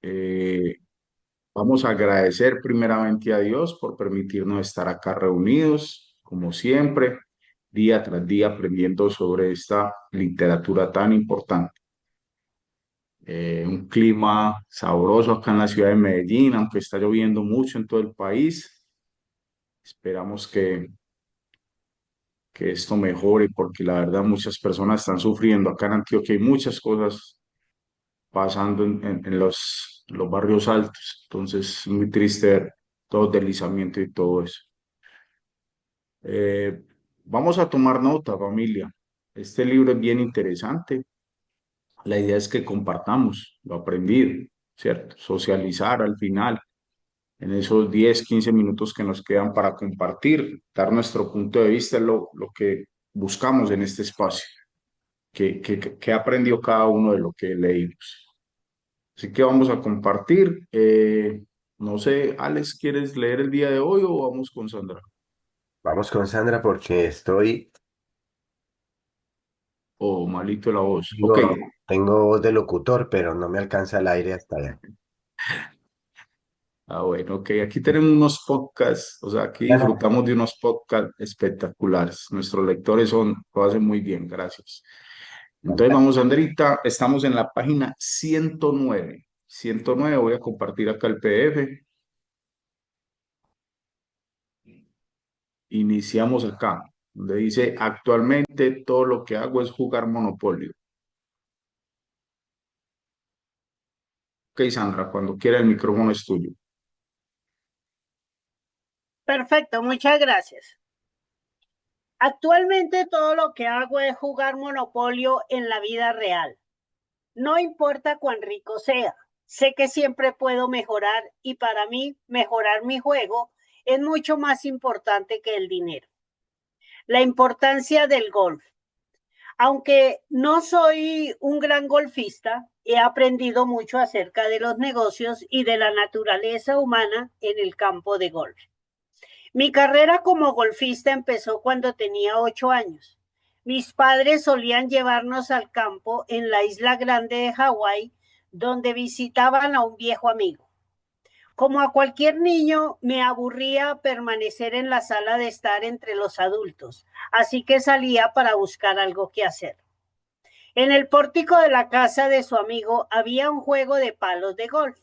Eh, Vamos a agradecer primeramente a Dios por permitirnos estar acá reunidos, como siempre, día tras día aprendiendo sobre esta literatura tan importante. Un clima sabroso acá en la ciudad de Medellín, aunque está lloviendo mucho en todo el país. Esperamos que esto mejore porque la verdad muchas personas están sufriendo. Acá en Antioquia hay muchas cosas pasando en los barrios altos. Entonces, es muy triste ver todo deslizamiento y todo eso. Eh, Vamos a tomar nota, familia. Este libro es bien interesante. La idea es que compartamos lo aprendido, ¿cierto? Socializar al final, en esos 10 15 minutos que nos quedan para compartir, dar nuestro punto de vista, lo que buscamos en este espacio, que aprendió cada uno de lo que leímos. Así que vamos a compartir. No sé, Alex, ¿quieres leer el día de hoy o vamos con Sandra? Vamos con Sandra porque O malito la voz. Ok. tengo voz de locutor, pero no me alcanza el aire hasta allá. Bueno, ok. Aquí tenemos unos podcasts, o sea, aquí Claro. disfrutamos de unos podcasts espectaculares. Nuestros lectores lo hacen muy bien, gracias. Entonces vamos, Sandrita, estamos en la página 109. 109, voy a compartir acá el PDF. Iniciamos acá, donde dice, actualmente todo lo que hago es jugar Monopolio. Ok, Sandra, cuando quiera el micrófono es tuyo. Perfecto, muchas gracias. Actualmente todo lo que hago es jugar Monopolio en la vida real. No importa cuán rico sea, sé que siempre puedo mejorar y para mí mejorar mi juego es mucho más importante que el dinero. La importancia del golf. Aunque no soy un gran golfista, he aprendido mucho acerca de los negocios y de la naturaleza humana en el campo de golf. Mi carrera como golfista empezó cuando tenía 8 años. Mis padres solían llevarnos al campo en la isla grande de Hawái, donde visitaban a un viejo amigo. Como a cualquier niño, me aburría permanecer en la sala de estar entre los adultos, así que salía para buscar algo que hacer. En el pórtico de la casa de su amigo había un juego de palos de golf.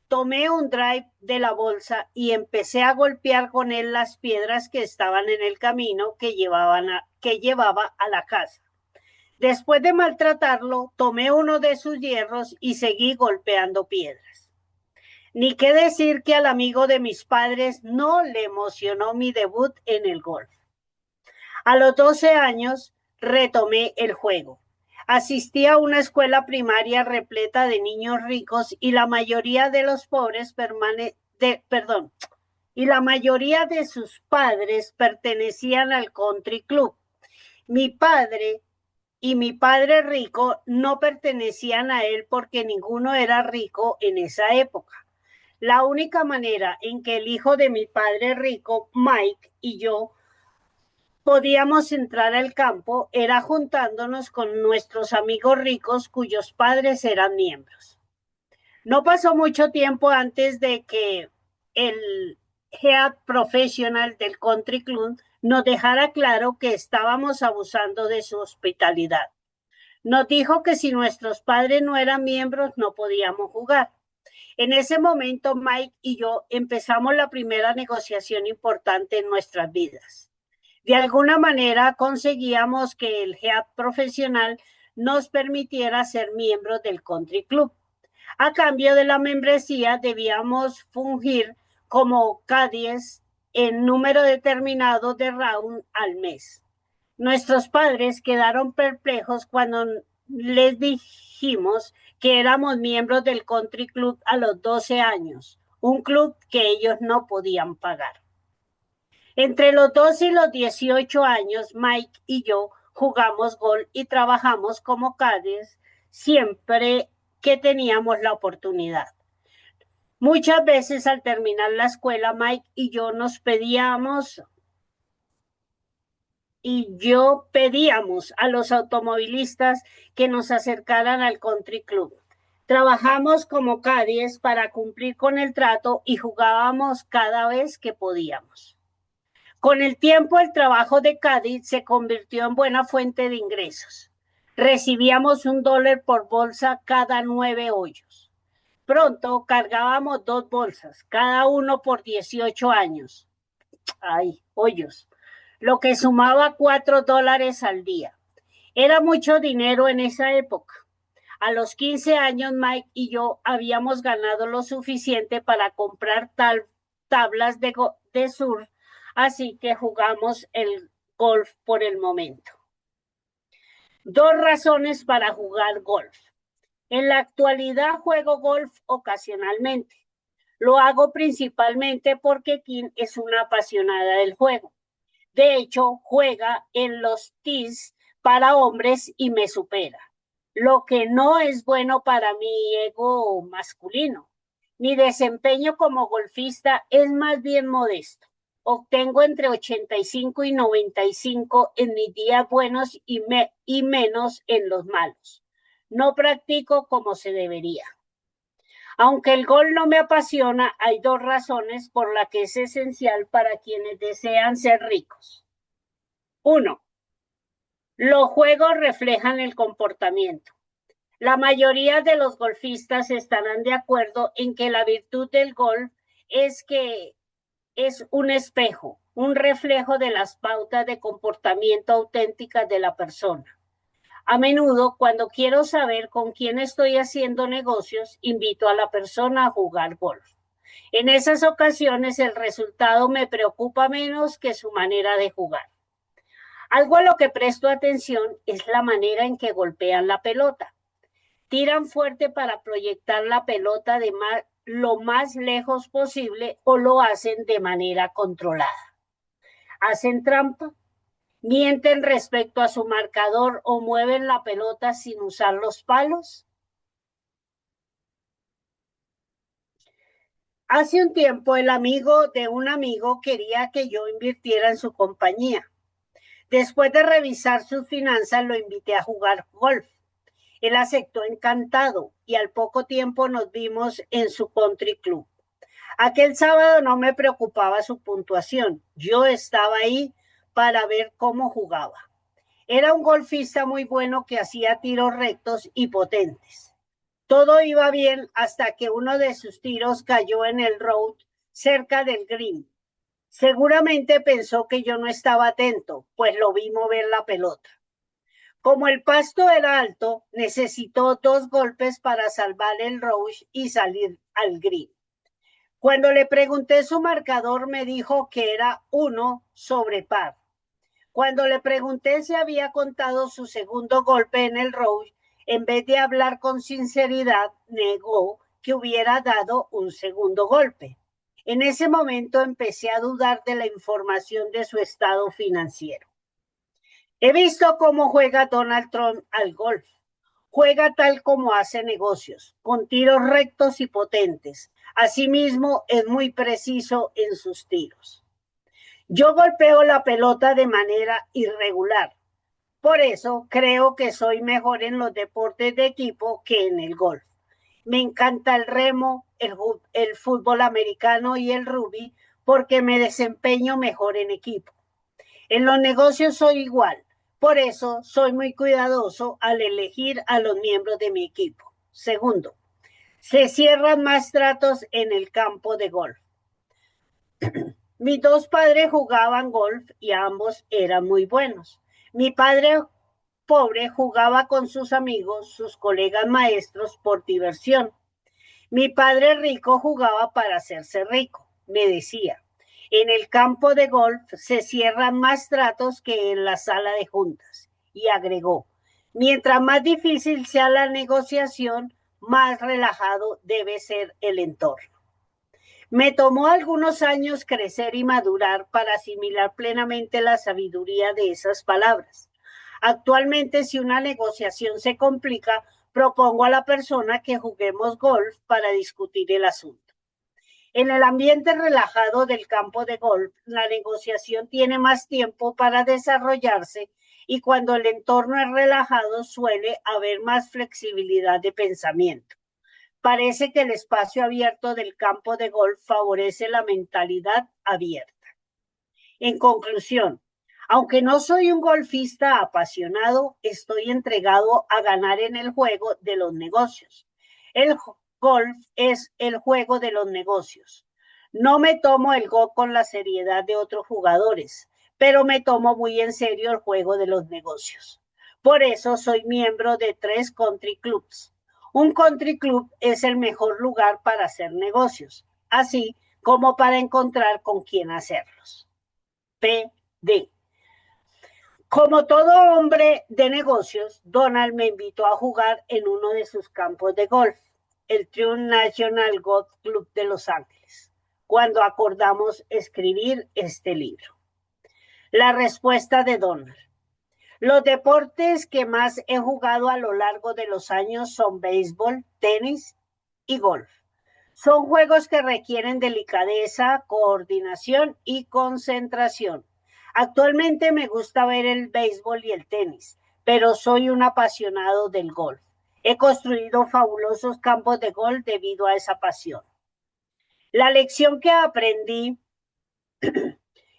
Tomé un drive de la bolsa y empecé a golpear con él las piedras que estaban en el camino que llevaba a la casa. Después de maltratarlo, tomé uno de sus hierros y seguí golpeando piedras. Ni qué decir que al amigo de mis padres no le emocionó mi debut en el golf. A los 12 años retomé el juego. Asistí a una escuela primaria repleta de niños ricos y la mayoría de los pobres y la mayoría de sus padres pertenecían al country club. Mi padre y mi padre rico no pertenecían a él porque ninguno era rico en esa época. La única manera en que el hijo de mi padre rico, Mike, y yo podíamos entrar al campo era juntándonos con nuestros amigos ricos cuyos padres eran miembros. No pasó mucho tiempo antes de que el head professional del country club nos dejara claro que estábamos abusando de su hospitalidad. Nos dijo que si nuestros padres no eran miembros no podíamos jugar. En ese momento Mike y yo empezamos la primera negociación importante en nuestras vidas. De alguna manera conseguíamos que el head profesional nos permitiera ser miembros del country club. A cambio de la membresía debíamos fungir como caddies en número determinado de round al mes. Nuestros padres quedaron perplejos cuando les dijimos que éramos miembros del country club a los 12 años, un club que ellos no podían pagar. Entre los 12 y los 18 años, Mike y yo jugamos golf y trabajamos como caddies siempre que teníamos la oportunidad. Muchas veces al terminar la escuela, Mike y yo pedíamos a los automovilistas que nos acercaran al country club. Trabajamos como caddies para cumplir con el trato y jugábamos cada vez que podíamos. Con el tiempo, el trabajo de caddy se convirtió en buena fuente de ingresos. Recibíamos $1 por bolsa cada 9 hoyos. Pronto cargábamos 2 bolsas, cada uno por 18 años. Ay, hoyos. Lo que sumaba $4 al día. Era mucho dinero en esa época. A los 15 años, Mike y yo habíamos ganado lo suficiente para comprar tablas de surf, así que jugamos el golf por el momento. 2 razones para jugar golf. En la actualidad juego golf ocasionalmente. Lo hago principalmente porque Kim es una apasionada del juego. De hecho, juega en los tees para hombres y me supera. Lo que no es bueno para mi ego masculino. Mi desempeño como golfista es más bien modesto. Obtengo entre 85 y 95 en mis días buenos y menos en los malos. No practico como se debería. Aunque el golf no me apasiona, hay 2 razones por las que es esencial para quienes desean ser ricos. 1. Los juegos reflejan el comportamiento. La mayoría de los golfistas estarán de acuerdo en que la virtud del golf es que es un espejo, un reflejo de las pautas de comportamiento auténticas de la persona. A menudo, cuando quiero saber con quién estoy haciendo negocios, invito a la persona a jugar golf. En esas ocasiones, el resultado me preocupa menos que su manera de jugar. Algo a lo que presto atención es la manera en que golpean la pelota. Tiran fuerte para proyectar la pelota lo más lejos posible o lo hacen de manera controlada. ¿Hacen trampa? ¿Mienten respecto a su marcador o mueven la pelota sin usar los palos? Hace un tiempo el amigo de un amigo quería que yo invirtiera en su compañía. Después de revisar sus finanzas, lo invité a jugar golf. Él aceptó encantado y al poco tiempo nos vimos en su country club. Aquel sábado no me preocupaba su puntuación. Yo estaba ahí para ver cómo jugaba. Era un golfista muy bueno que hacía tiros rectos y potentes. Todo iba bien hasta que uno de sus tiros cayó en el road cerca del green. Seguramente pensó que yo no estaba atento, pues lo vi mover la pelota. Como el pasto era alto, necesitó 2 golpes para salvar el roach y salir al green. Cuando le pregunté su marcador, me dijo que era 1 sobre par. Cuando le pregunté si había contado su segundo golpe en el roach, en vez de hablar con sinceridad, negó que hubiera dado un segundo golpe. En ese momento empecé a dudar de la información de su estado financiero. He visto cómo juega Donald Trump al golf. Juega tal como hace negocios, con tiros rectos y potentes. Asimismo, es muy preciso en sus tiros. Yo golpeo la pelota de manera irregular. Por eso creo que soy mejor en los deportes de equipo que en el golf. Me encanta el remo, el fútbol americano y el rugby porque me desempeño mejor en equipo. En los negocios soy igual. Por eso soy muy cuidadoso al elegir a los miembros de mi equipo. Segundo, se cierran más tratos en el campo de golf. Mis 2 padres jugaban golf y ambos eran muy buenos. Mi padre pobre jugaba con sus amigos, sus colegas maestros, por diversión. Mi padre rico jugaba para hacerse rico. Me decía, en el campo de golf se cierran más tratos que en la sala de juntas. Y agregó, mientras más difícil sea la negociación, más relajado debe ser el entorno. Me tomó algunos años crecer y madurar para asimilar plenamente la sabiduría de esas palabras. Actualmente, si una negociación se complica, propongo a la persona que juguemos golf para discutir el asunto. En el ambiente relajado del campo de golf, la negociación tiene más tiempo para desarrollarse y cuando el entorno es relajado suele haber más flexibilidad de pensamiento. Parece que el espacio abierto del campo de golf favorece la mentalidad abierta. En conclusión, aunque no soy un golfista apasionado, estoy entregado a ganar en el juego de los negocios. El golf es el juego de los negocios. No me tomo el golf con la seriedad de otros jugadores, pero me tomo muy en serio el juego de los negocios. Por eso soy miembro de 3 country clubs. Un country club es el mejor lugar para hacer negocios, así como para encontrar con quién hacerlos. PD. Como todo hombre de negocios, Donald me invitó a jugar en uno de sus campos de golf, el Triumph National Golf Club de Los Ángeles, cuando acordamos escribir este libro. La respuesta de Donald. Los deportes que más he jugado a lo largo de los años son béisbol, tenis y golf. Son juegos que requieren delicadeza, coordinación y concentración. Actualmente me gusta ver el béisbol y el tenis, pero soy un apasionado del golf. He construido fabulosos campos de golf debido a esa pasión. La lección que aprendí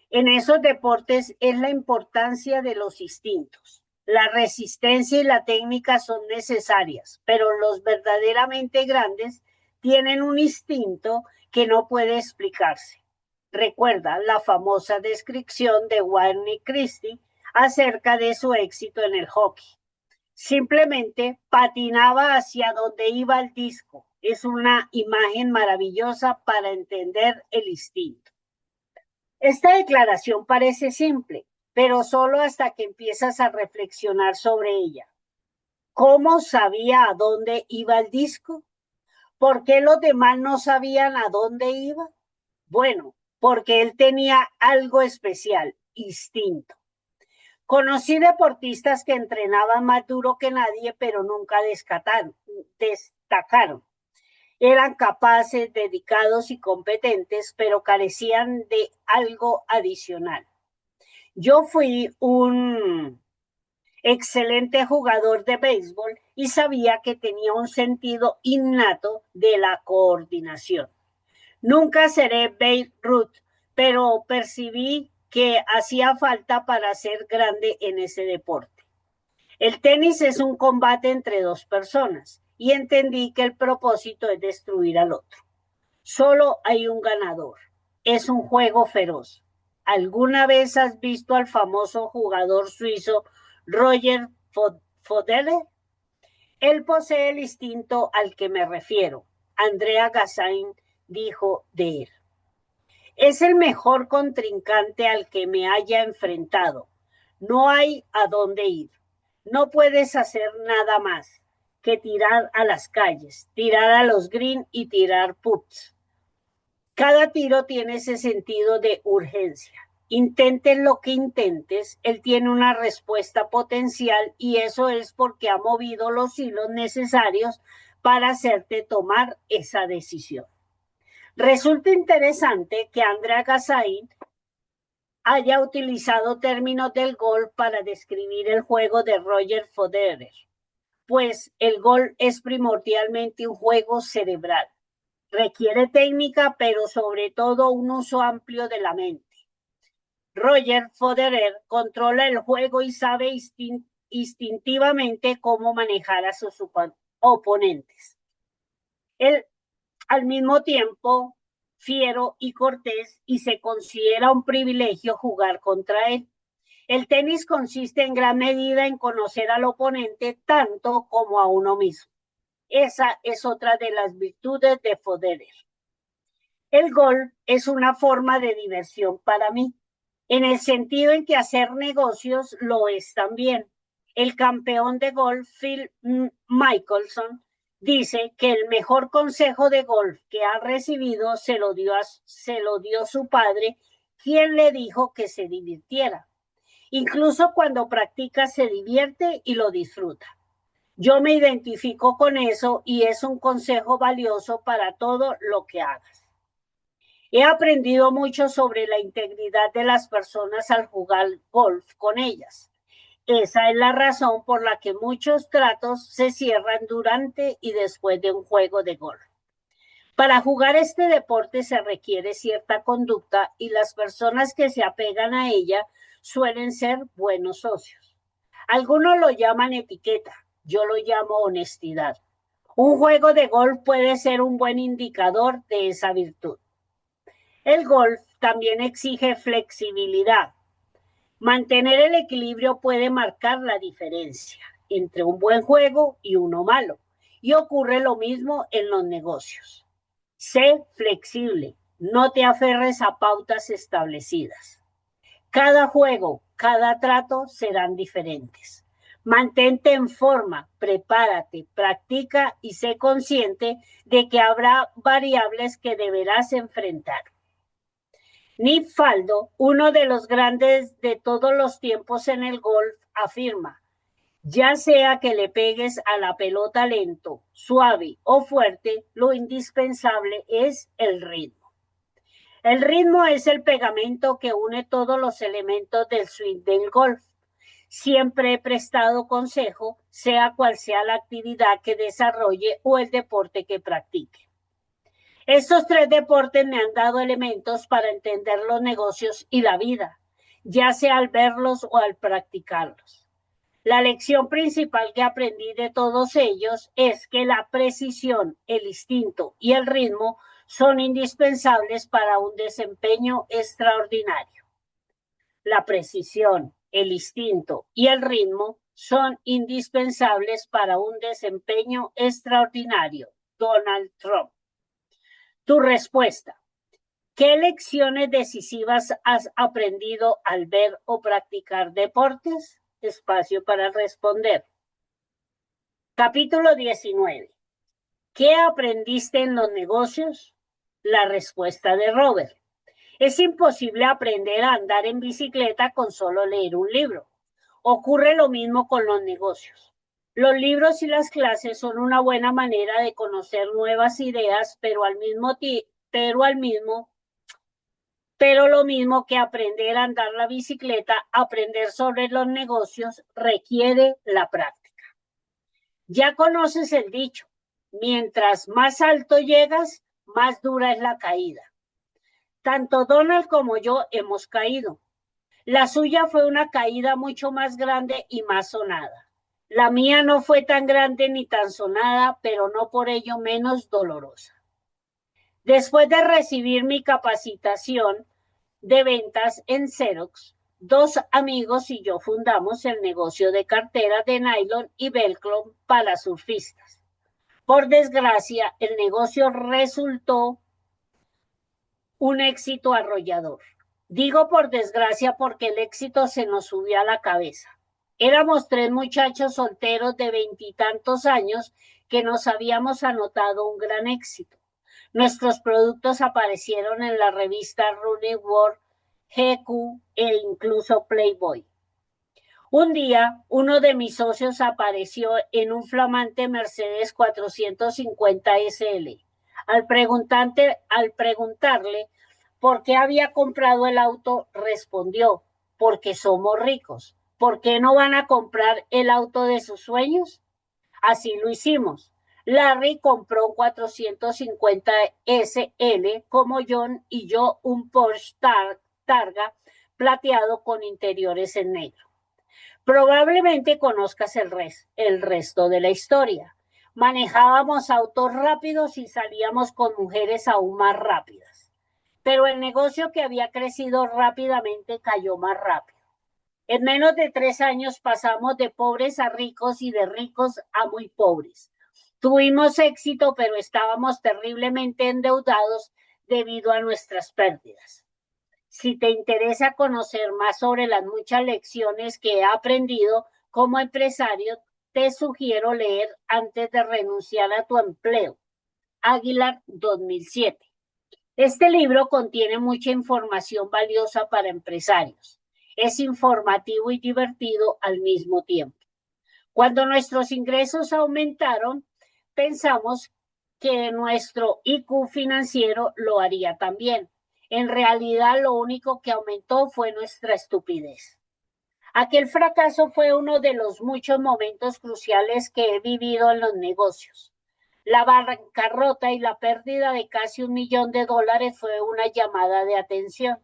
en esos deportes es la importancia de los instintos. La resistencia y la técnica son necesarias, pero los verdaderamente grandes tienen un instinto que no puede explicarse. Recuerda la famosa descripción de Wayne Christie acerca de su éxito en el hockey. Simplemente patinaba hacia donde iba el disco. Es una imagen maravillosa para entender el instinto. Esta declaración parece simple, pero solo hasta que empiezas a reflexionar sobre ella. ¿Cómo sabía a dónde iba el disco? ¿Por qué los demás no sabían a dónde iba? Bueno, porque él tenía algo especial, instinto. Conocí deportistas que entrenaban más duro que nadie, pero nunca destacaron. Eran capaces, dedicados y competentes, pero carecían de algo adicional. Yo fui un excelente jugador de béisbol y sabía que tenía un sentido innato de la coordinación. Nunca seré Babe Ruth, pero percibí que hacía falta para ser grande en ese deporte. El tenis es un combate entre 2 personas y entendí que el propósito es destruir al otro. Solo hay un ganador. Es un juego feroz. ¿Alguna vez has visto al famoso jugador suizo Roger Federer? Él posee el instinto al que me refiero. Andrea Gassain dijo de él. Es el mejor contrincante al que me haya enfrentado. No hay a dónde ir. No puedes hacer nada más que tirar a las calles, tirar a los green y tirar putts. Cada tiro tiene ese sentido de urgencia. Intentes lo que intentes, él tiene una respuesta potencial y eso es porque ha movido los hilos necesarios para hacerte tomar esa decisión. Resulta interesante que Andrea Gassain haya utilizado términos del golf para describir el juego de Roger Federer, pues el golf es primordialmente un juego cerebral. Requiere técnica, pero sobre todo un uso amplio de la mente. Roger Federer controla el juego y sabe instintivamente cómo manejar a sus oponentes. Él, al mismo tiempo, fiero y cortés, y se considera un privilegio jugar contra él. El tenis consiste en gran medida en conocer al oponente tanto como a uno mismo. Esa es otra de las virtudes de Federer. El golf es una forma de diversión para mí, en el sentido en que hacer negocios lo es también. El campeón de golf, Phil Mickelson, dice que el mejor consejo de golf que ha recibido se lo dio su padre, quien le dijo que se divirtiera. Incluso cuando practica se divierte y lo disfruta. Yo me identifico con eso y es un consejo valioso para todo lo que hagas. He aprendido mucho sobre la integridad de las personas al jugar golf con ellas. Esa es la razón por la que muchos tratos se cierran durante y después de un juego de golf. Para jugar este deporte se requiere cierta conducta y las personas que se apegan a ella suelen ser buenos socios. Algunos lo llaman etiqueta, yo lo llamo honestidad. Un juego de golf puede ser un buen indicador de esa virtud. El golf también exige flexibilidad. Mantener el equilibrio puede marcar la diferencia entre un buen juego y uno malo. Y ocurre lo mismo en los negocios. Sé flexible, no te aferres a pautas establecidas. Cada juego, cada trato serán diferentes. Mantente en forma, prepárate, practica y sé consciente de que habrá variables que deberás enfrentar. Nick Faldo, uno de los grandes de todos los tiempos en el golf, afirma: ya sea que le pegues a la pelota lento, suave o fuerte, lo indispensable es el ritmo. El ritmo es el pegamento que une todos los elementos del swing del golf. Siempre he prestado consejo, sea cual sea la actividad que desarrolle o el deporte que practique. Estos tres deportes me han dado elementos para entender los negocios y la vida, ya sea al verlos o al practicarlos. La lección principal que aprendí de todos ellos es que la precisión, el instinto y el ritmo son indispensables para un desempeño extraordinario. La precisión, el instinto y el ritmo son indispensables para un desempeño extraordinario. Donald Trump. Tu respuesta. ¿Qué lecciones decisivas has aprendido al ver o practicar deportes? Espacio para responder. Capítulo 19. ¿Qué aprendiste en los negocios? La respuesta de Robert. Es imposible aprender a andar en bicicleta con solo leer un libro. Ocurre lo mismo con los negocios. Los libros y las clases son una buena manera de conocer nuevas ideas, pero lo mismo que aprender a andar la bicicleta, aprender sobre los negocios requiere la práctica. Ya conoces el dicho, mientras más alto llegas, más dura es la caída. Tanto Donald como yo hemos caído. La suya fue una caída mucho más grande y más sonada. La mía no fue tan grande ni tan sonada, pero no por ello menos dolorosa. Después de recibir mi capacitación de ventas en Xerox, 2 amigos y yo fundamos el negocio de carteras de nylon y velcro para surfistas. Por desgracia, el negocio resultó un éxito arrollador. Digo por desgracia porque el éxito se nos subió a la cabeza. Éramos 3 muchachos solteros de 20 y tantos años que nos habíamos anotado un gran éxito. Nuestros productos aparecieron en la revista Running World, GQ e incluso Playboy. Un día, uno de mis socios apareció en un flamante Mercedes 450 SL. Al preguntarle por qué había comprado el auto, respondió: porque somos ricos. ¿Por qué no van a comprar el auto de sus sueños? Así lo hicimos. Larry compró un 450 SL como John y yo un Porsche Targa plateado con interiores en negro. Probablemente conozcas el resto de la historia. Manejábamos autos rápidos y salíamos con mujeres aún más rápidas. Pero el negocio, que había crecido rápidamente, cayó más rápido. En menos de 3 años pasamos de pobres a ricos y de ricos a muy pobres. Tuvimos éxito, pero estábamos terriblemente endeudados debido a nuestras pérdidas. Si te interesa conocer más sobre las muchas lecciones que he aprendido como empresario, te sugiero leer Antes de renunciar a tu empleo, Aguilar 2007. Este libro contiene mucha información valiosa para empresarios. Es informativo y divertido al mismo tiempo. Cuando nuestros ingresos aumentaron, pensamos que nuestro IQ financiero lo haría también. En realidad, lo único que aumentó fue nuestra estupidez. Aquel fracaso fue uno de los muchos momentos cruciales que he vivido en los negocios. La bancarrota y la pérdida de casi $1.000.000 fue una llamada de atención.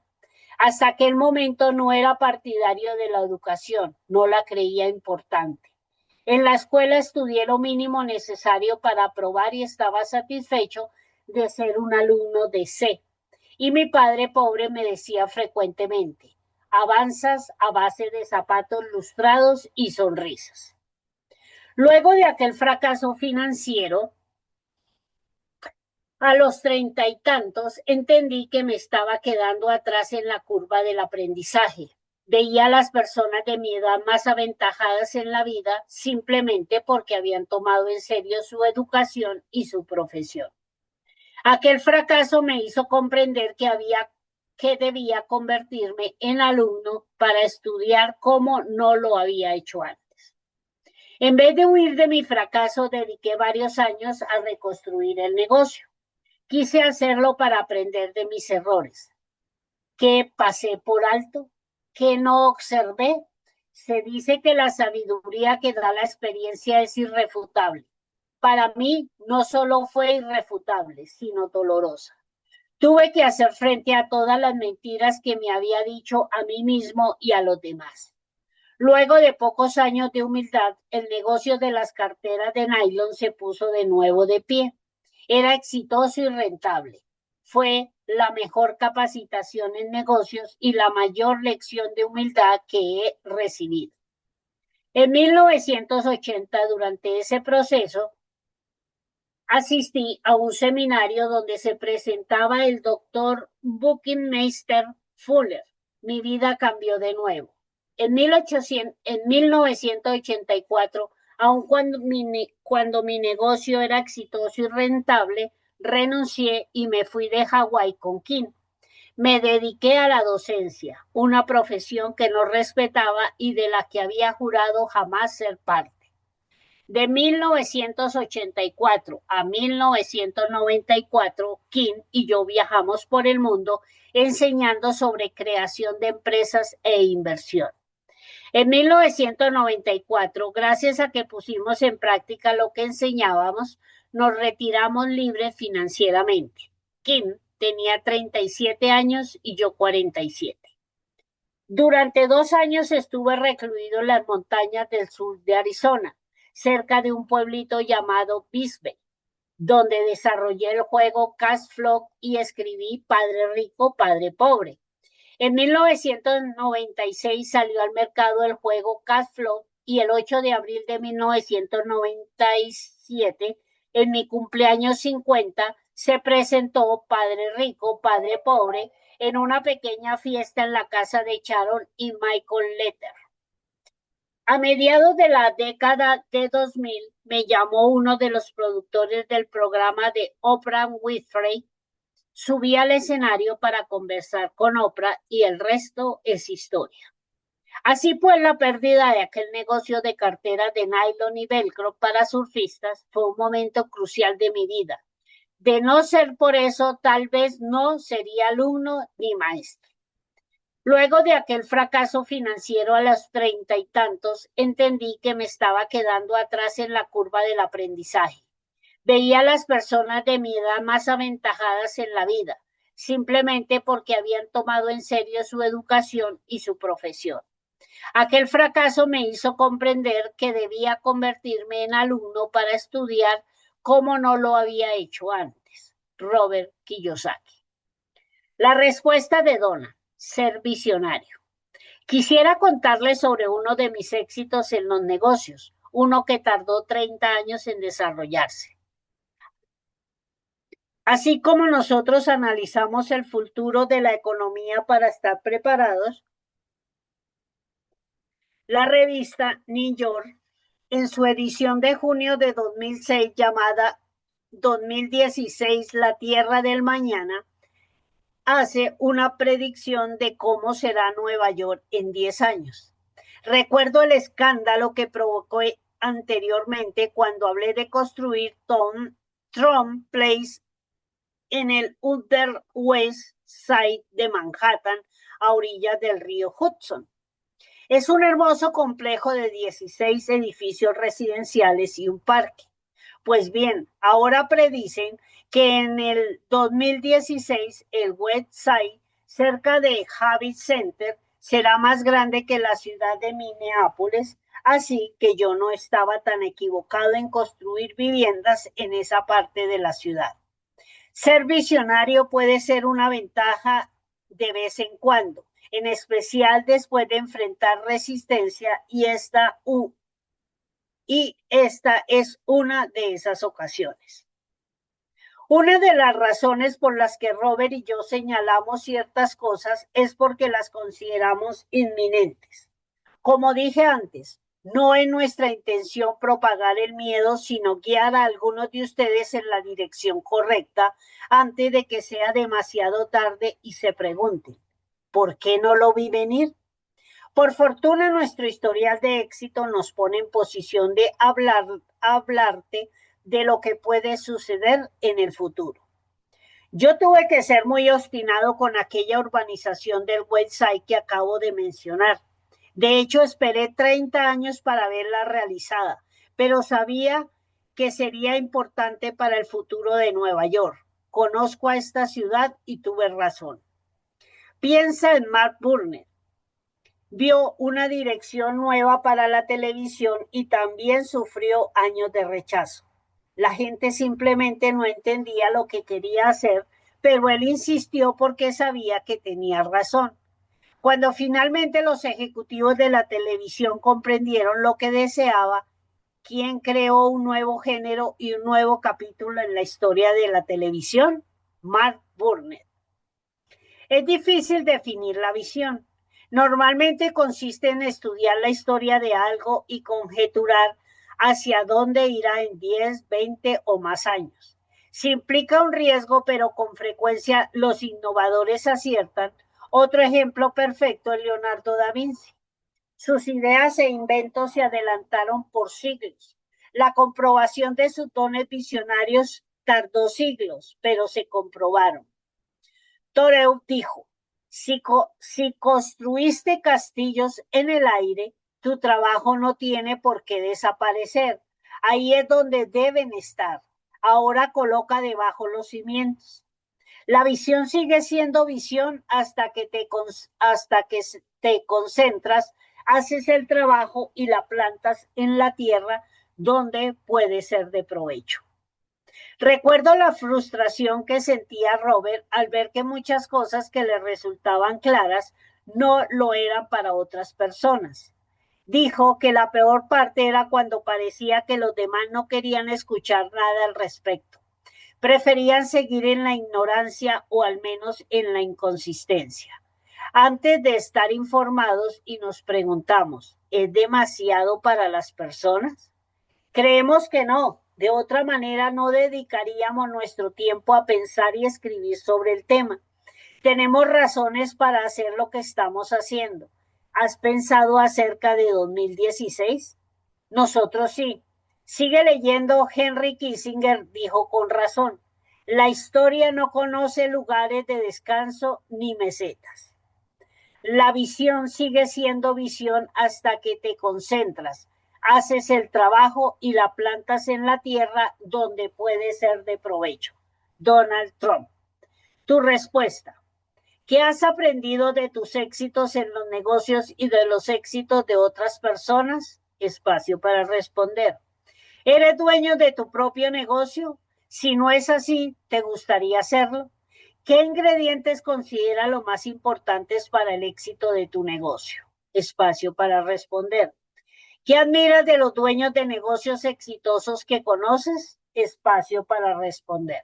Hasta aquel momento no era partidario de la educación, no la creía importante. En la escuela estudié lo mínimo necesario para aprobar y estaba satisfecho de ser un alumno de C. Y mi padre pobre me decía frecuentemente, avanzas a base de zapatos lustrados y sonrisas. Luego de aquel fracaso financiero, a los 30 y tantos, entendí que me estaba quedando atrás en la curva del aprendizaje. Veía a las personas de mi edad más aventajadas en la vida simplemente porque habían tomado en serio su educación y su profesión. Aquel fracaso me hizo comprender que debía convertirme en alumno para estudiar como no lo había hecho antes. En vez de huir de mi fracaso, dediqué varios años a reconstruir el negocio. Quise hacerlo para aprender de mis errores. ¿Qué pasé por alto? ¿Qué no observé? Se dice que la sabiduría que da la experiencia es irrefutable. Para mí no solo fue irrefutable, sino dolorosa. Tuve que hacer frente a todas las mentiras que me había dicho a mí mismo y a los demás. Luego de pocos años de humildad, el negocio de las carteras de nylon se puso de nuevo de pie. Era exitoso y rentable. Fue la mejor capacitación en negocios y la mayor lección de humildad que he recibido. En 1980, durante ese proceso, asistí a un seminario donde se presentaba el doctor Buckminster Fuller. Mi vida cambió de nuevo. En 1984, aun cuando mi negocio era exitoso y rentable, renuncié y me fui de Hawái con Kim. Me dediqué a la docencia, una profesión que no respetaba y de la que había jurado jamás ser parte. De 1984 a 1994, Kim y yo viajamos por el mundo enseñando sobre creación de empresas e inversión. En 1994, gracias a que pusimos en práctica lo que enseñábamos, nos retiramos libres financieramente. Kim tenía 37 años y yo 47. Durante 2 años estuve recluido en las montañas del sur de Arizona, cerca de un pueblito llamado Bisbee, donde desarrollé el juego Cash Flow y escribí Padre Rico, Padre Pobre. En 1996 salió al mercado el juego Cash Flow y el 8 de abril de 1997, en mi cumpleaños 50, se presentó Padre Rico, Padre Pobre en una pequeña fiesta en la casa de Sharon y Michael Letter. A mediados de la década de 2000, me llamó uno de los productores del programa de Oprah Winfrey. Subí al escenario para conversar con Oprah y el resto es historia. Así pues, la pérdida de aquel negocio de carteras de nylon y velcro para surfistas fue un momento crucial de mi vida. De no ser por eso, tal vez no sería alumno ni maestro. Luego de aquel fracaso financiero a los 30 y tantos, entendí que me estaba quedando atrás en la curva del aprendizaje. Veía a las personas de mi edad más aventajadas en la vida, simplemente porque habían tomado en serio su educación y su profesión. Aquel fracaso me hizo comprender que debía convertirme en alumno para estudiar como no lo había hecho antes. Robert Kiyosaki. La respuesta de Donna: ser visionario. Quisiera contarles sobre uno de mis éxitos en los negocios, uno que tardó 30 años en desarrollarse. Así como nosotros analizamos el futuro de la economía para estar preparados, la revista New York, en su edición de junio de 2006 llamada 2016, La Tierra del Mañana, hace una predicción de cómo será Nueva York en 10 años. Recuerdo el escándalo que provocó anteriormente cuando hablé de construir Trump Place en el Upper West Side de Manhattan, a orillas del río Hudson. Es un hermoso complejo de 16 edificios residenciales y un parque. Pues bien, ahora predicen que en el 2016 el website cerca de Javits Center será más grande que la ciudad de Minneapolis, así que yo no estaba tan equivocado en construir viviendas en esa parte de la ciudad. Ser visionario puede ser una ventaja de vez en cuando, en especial después de enfrentar resistencia y esta es una de esas ocasiones. Una de las razones por las que Robert y yo señalamos ciertas cosas es porque las consideramos inminentes. Como dije antes, no es nuestra intención propagar el miedo, sino guiar a algunos de ustedes en la dirección correcta antes de que sea demasiado tarde y se pregunten, ¿por qué no lo vi venir? Por fortuna, nuestro historial de éxito nos pone en posición de hablarte de lo que puede suceder en el futuro. Yo tuve que ser muy obstinado con aquella urbanización del website que acabo de mencionar. De hecho, esperé 30 años para verla realizada, pero sabía que sería importante para el futuro de Nueva York. Conozco a esta ciudad y tuve razón. Piensa en Mark Burnett. Vio una dirección nueva para la televisión y también sufrió años de rechazo. La gente simplemente no entendía lo que quería hacer, pero él insistió porque sabía que tenía razón. Cuando finalmente los ejecutivos de la televisión comprendieron lo que deseaba, ¿quién creó un nuevo género y un nuevo capítulo en la historia de la televisión? Mark Burnett. Es difícil definir la visión. Normalmente consiste en estudiar la historia de algo y conjeturar hacia dónde irá en 10, 20 o más años. Se implica un riesgo, pero con frecuencia los innovadores aciertan. Otro ejemplo perfecto es Leonardo da Vinci. Sus ideas e inventos se adelantaron por siglos. La comprobación de sus dones visionarios tardó siglos, pero se comprobaron. Thoreau dijo, si construiste castillos en el aire, tu trabajo no tiene por qué desaparecer. Ahí es donde deben estar. Ahora coloca debajo los cimientos. La visión sigue siendo visión hasta que te concentras, haces el trabajo y la plantas en la tierra donde puede ser de provecho. Recuerdo la frustración que sentía Robert al ver que muchas cosas que le resultaban claras no lo eran para otras personas. Dijo que la peor parte era cuando parecía que los demás no querían escuchar nada al respecto. Preferían seguir en la ignorancia o al menos en la inconsistencia. Antes de estar informados y nos preguntamos, ¿es demasiado para las personas? Creemos que no. De otra manera, no dedicaríamos nuestro tiempo a pensar y escribir sobre el tema. Tenemos razones para hacer lo que estamos haciendo. ¿Has pensado acerca de 2016? Nosotros sí. Sigue leyendo. Henry Kissinger dijo con razón, la historia no conoce lugares de descanso ni mesetas. La visión sigue siendo visión hasta que te concentras, haces el trabajo y la plantas en la tierra donde puede ser de provecho. Donald Trump. Tu respuesta. ¿Qué has aprendido de tus éxitos en los negocios y de los éxitos de otras personas? Espacio para responder. ¿Eres dueño de tu propio negocio? Si no es así, ¿te gustaría hacerlo? ¿Qué ingredientes considera los más importantes para el éxito de tu negocio? Espacio para responder. ¿Qué admiras de los dueños de negocios exitosos que conoces? Espacio para responder.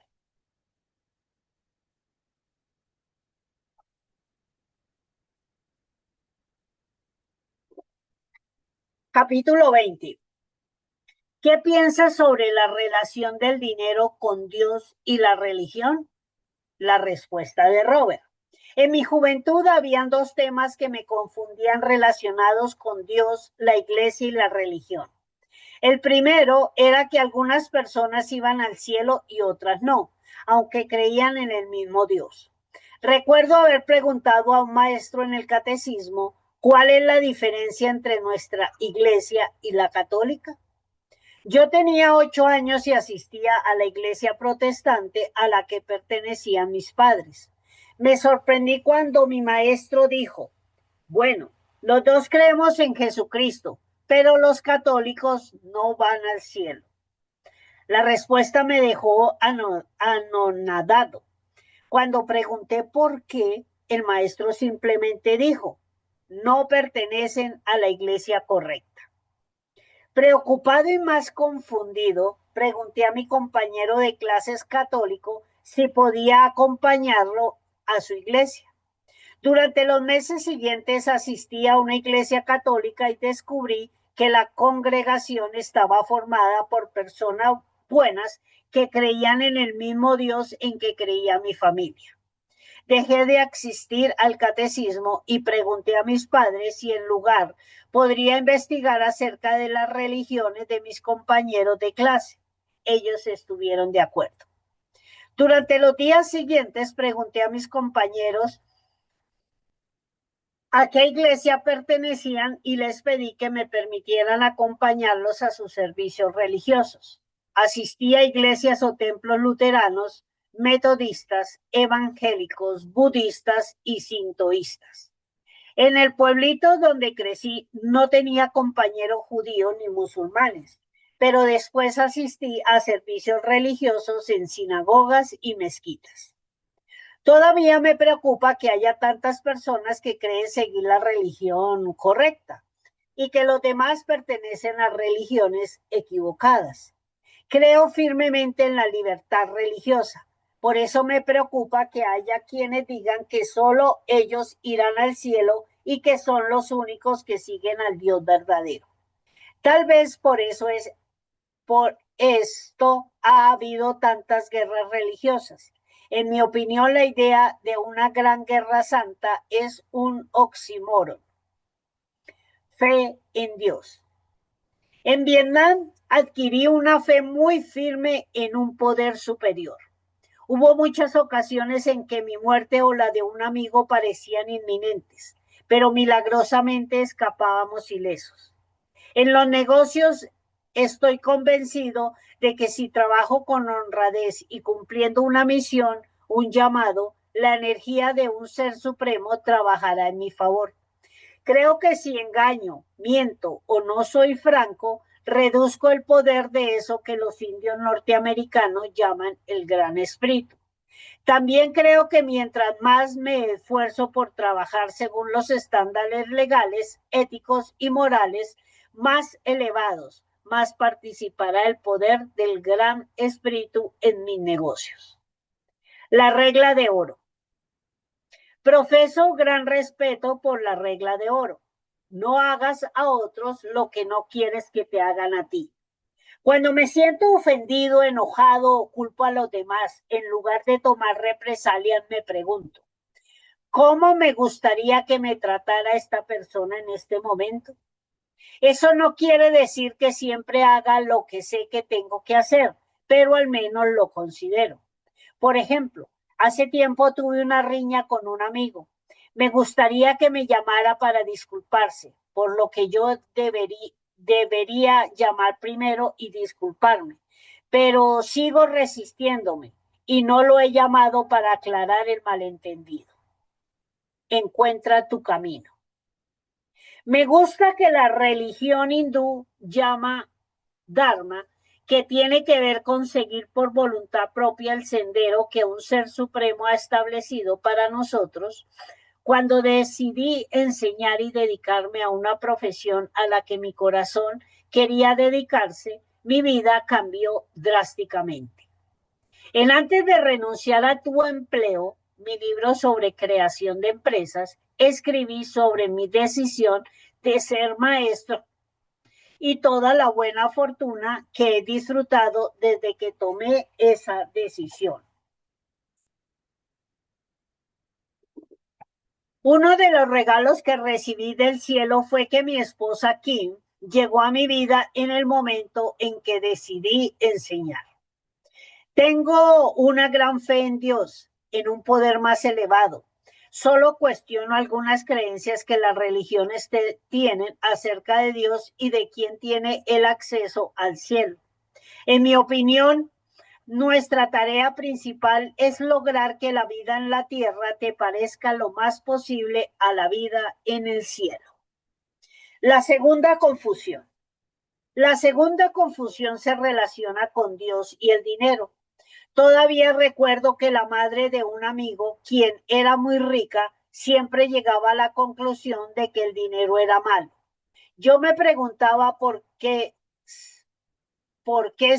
Capítulo 20. ¿Qué piensas sobre la relación del dinero con Dios y la religión? La respuesta de Robert. En mi juventud habían dos temas que me confundían relacionados con Dios, la iglesia y la religión. El primero era que algunas personas iban al cielo y otras no, aunque creían en el mismo Dios. Recuerdo haber preguntado a un maestro en el catecismo ¿Cuál es la diferencia entre nuestra iglesia y la católica? Yo tenía 8 años y asistía a la iglesia protestante a la que pertenecían mis padres. Me sorprendí cuando mi maestro dijo, bueno, los dos creemos en Jesucristo, pero los católicos no van al cielo. La respuesta me dejó anonadado. Cuando pregunté por qué, el maestro simplemente dijo, no pertenecen a la iglesia correcta. Preocupado y más confundido, pregunté a mi compañero de clases católico si podía acompañarlo a su iglesia. Durante los meses siguientes asistí a una iglesia católica y descubrí que la congregación estaba formada por personas buenas que creían en el mismo Dios en que creía mi familia. Dejé de asistir al catecismo y pregunté a mis padres si en lugar podría investigar acerca de las religiones de mis compañeros de clase. Ellos estuvieron de acuerdo. Durante los días siguientes pregunté a mis compañeros a qué iglesia pertenecían y les pedí que me permitieran acompañarlos a sus servicios religiosos. Asistí a iglesias o templos luteranos, metodistas, evangélicos, budistas y sintoístas. En el pueblito donde crecí no tenía compañeros judíos ni musulmanes, pero después asistí a servicios religiosos en sinagogas y mezquitas. Todavía me preocupa que haya tantas personas que creen seguir la religión correcta y que los demás pertenecen a religiones equivocadas. Creo firmemente en la libertad religiosa. Por eso me preocupa que haya quienes digan que solo ellos irán al cielo y que son los únicos que siguen al Dios verdadero. Tal vez por esto ha habido tantas guerras religiosas. En mi opinión, la idea de una gran guerra santa es un oxímoron. Fe en Dios. En Vietnam adquirí una fe muy firme en un poder superior. Hubo muchas ocasiones en que mi muerte o la de un amigo parecían inminentes, pero milagrosamente escapábamos ilesos. En los negocios estoy convencido de que si trabajo con honradez y cumpliendo una misión, un llamado, la energía de un ser supremo trabajará en mi favor. Creo que si engaño, miento o no soy franco, reduzco el poder de eso que los indios norteamericanos llaman el Gran Espíritu. También creo que mientras más me esfuerzo por trabajar según los estándares legales, éticos y morales más elevados, más participará el poder del Gran Espíritu en mis negocios. La regla de oro. Profeso gran respeto por la regla de oro. No hagas a otros lo que no quieres que te hagan a ti. Cuando me siento ofendido, enojado o culpo a los demás, en lugar de tomar represalias, me pregunto, ¿cómo me gustaría que me tratara esta persona en este momento? Eso no quiere decir que siempre haga lo que sé que tengo que hacer, pero al menos lo considero. Por ejemplo, hace tiempo tuve una riña con un amigo. Me gustaría que me llamara para disculparse, por lo que yo debería llamar primero y disculparme. Pero sigo resistiéndome y no lo he llamado para aclarar el malentendido. Encuentra tu camino. Me gusta que la religión hindú llama Dharma, que tiene que ver con seguir por voluntad propia el sendero que un ser supremo ha establecido para nosotros. Cuando decidí enseñar y dedicarme a una profesión a la que mi corazón quería dedicarse, mi vida cambió drásticamente. En Antes de renunciar a tu empleo, mi libro sobre creación de empresas, escribí sobre mi decisión de ser maestro y toda la buena fortuna que he disfrutado desde que tomé esa decisión. Uno de los regalos que recibí del cielo fue que mi esposa Kim llegó a mi vida en el momento en que decidí enseñar. Tengo una gran fe en Dios, en un poder más elevado. Solo cuestiono algunas creencias que las religiones tienen acerca de Dios y de quién tiene el acceso al cielo. En mi opinión, nuestra tarea principal es lograr que la vida en la tierra te parezca lo más posible a la vida en el cielo. La segunda confusión. La segunda confusión se relaciona con Dios y el dinero. Todavía recuerdo que la madre de un amigo, quien era muy rica, siempre llegaba a la conclusión de que el dinero era malo. Yo me preguntaba por qué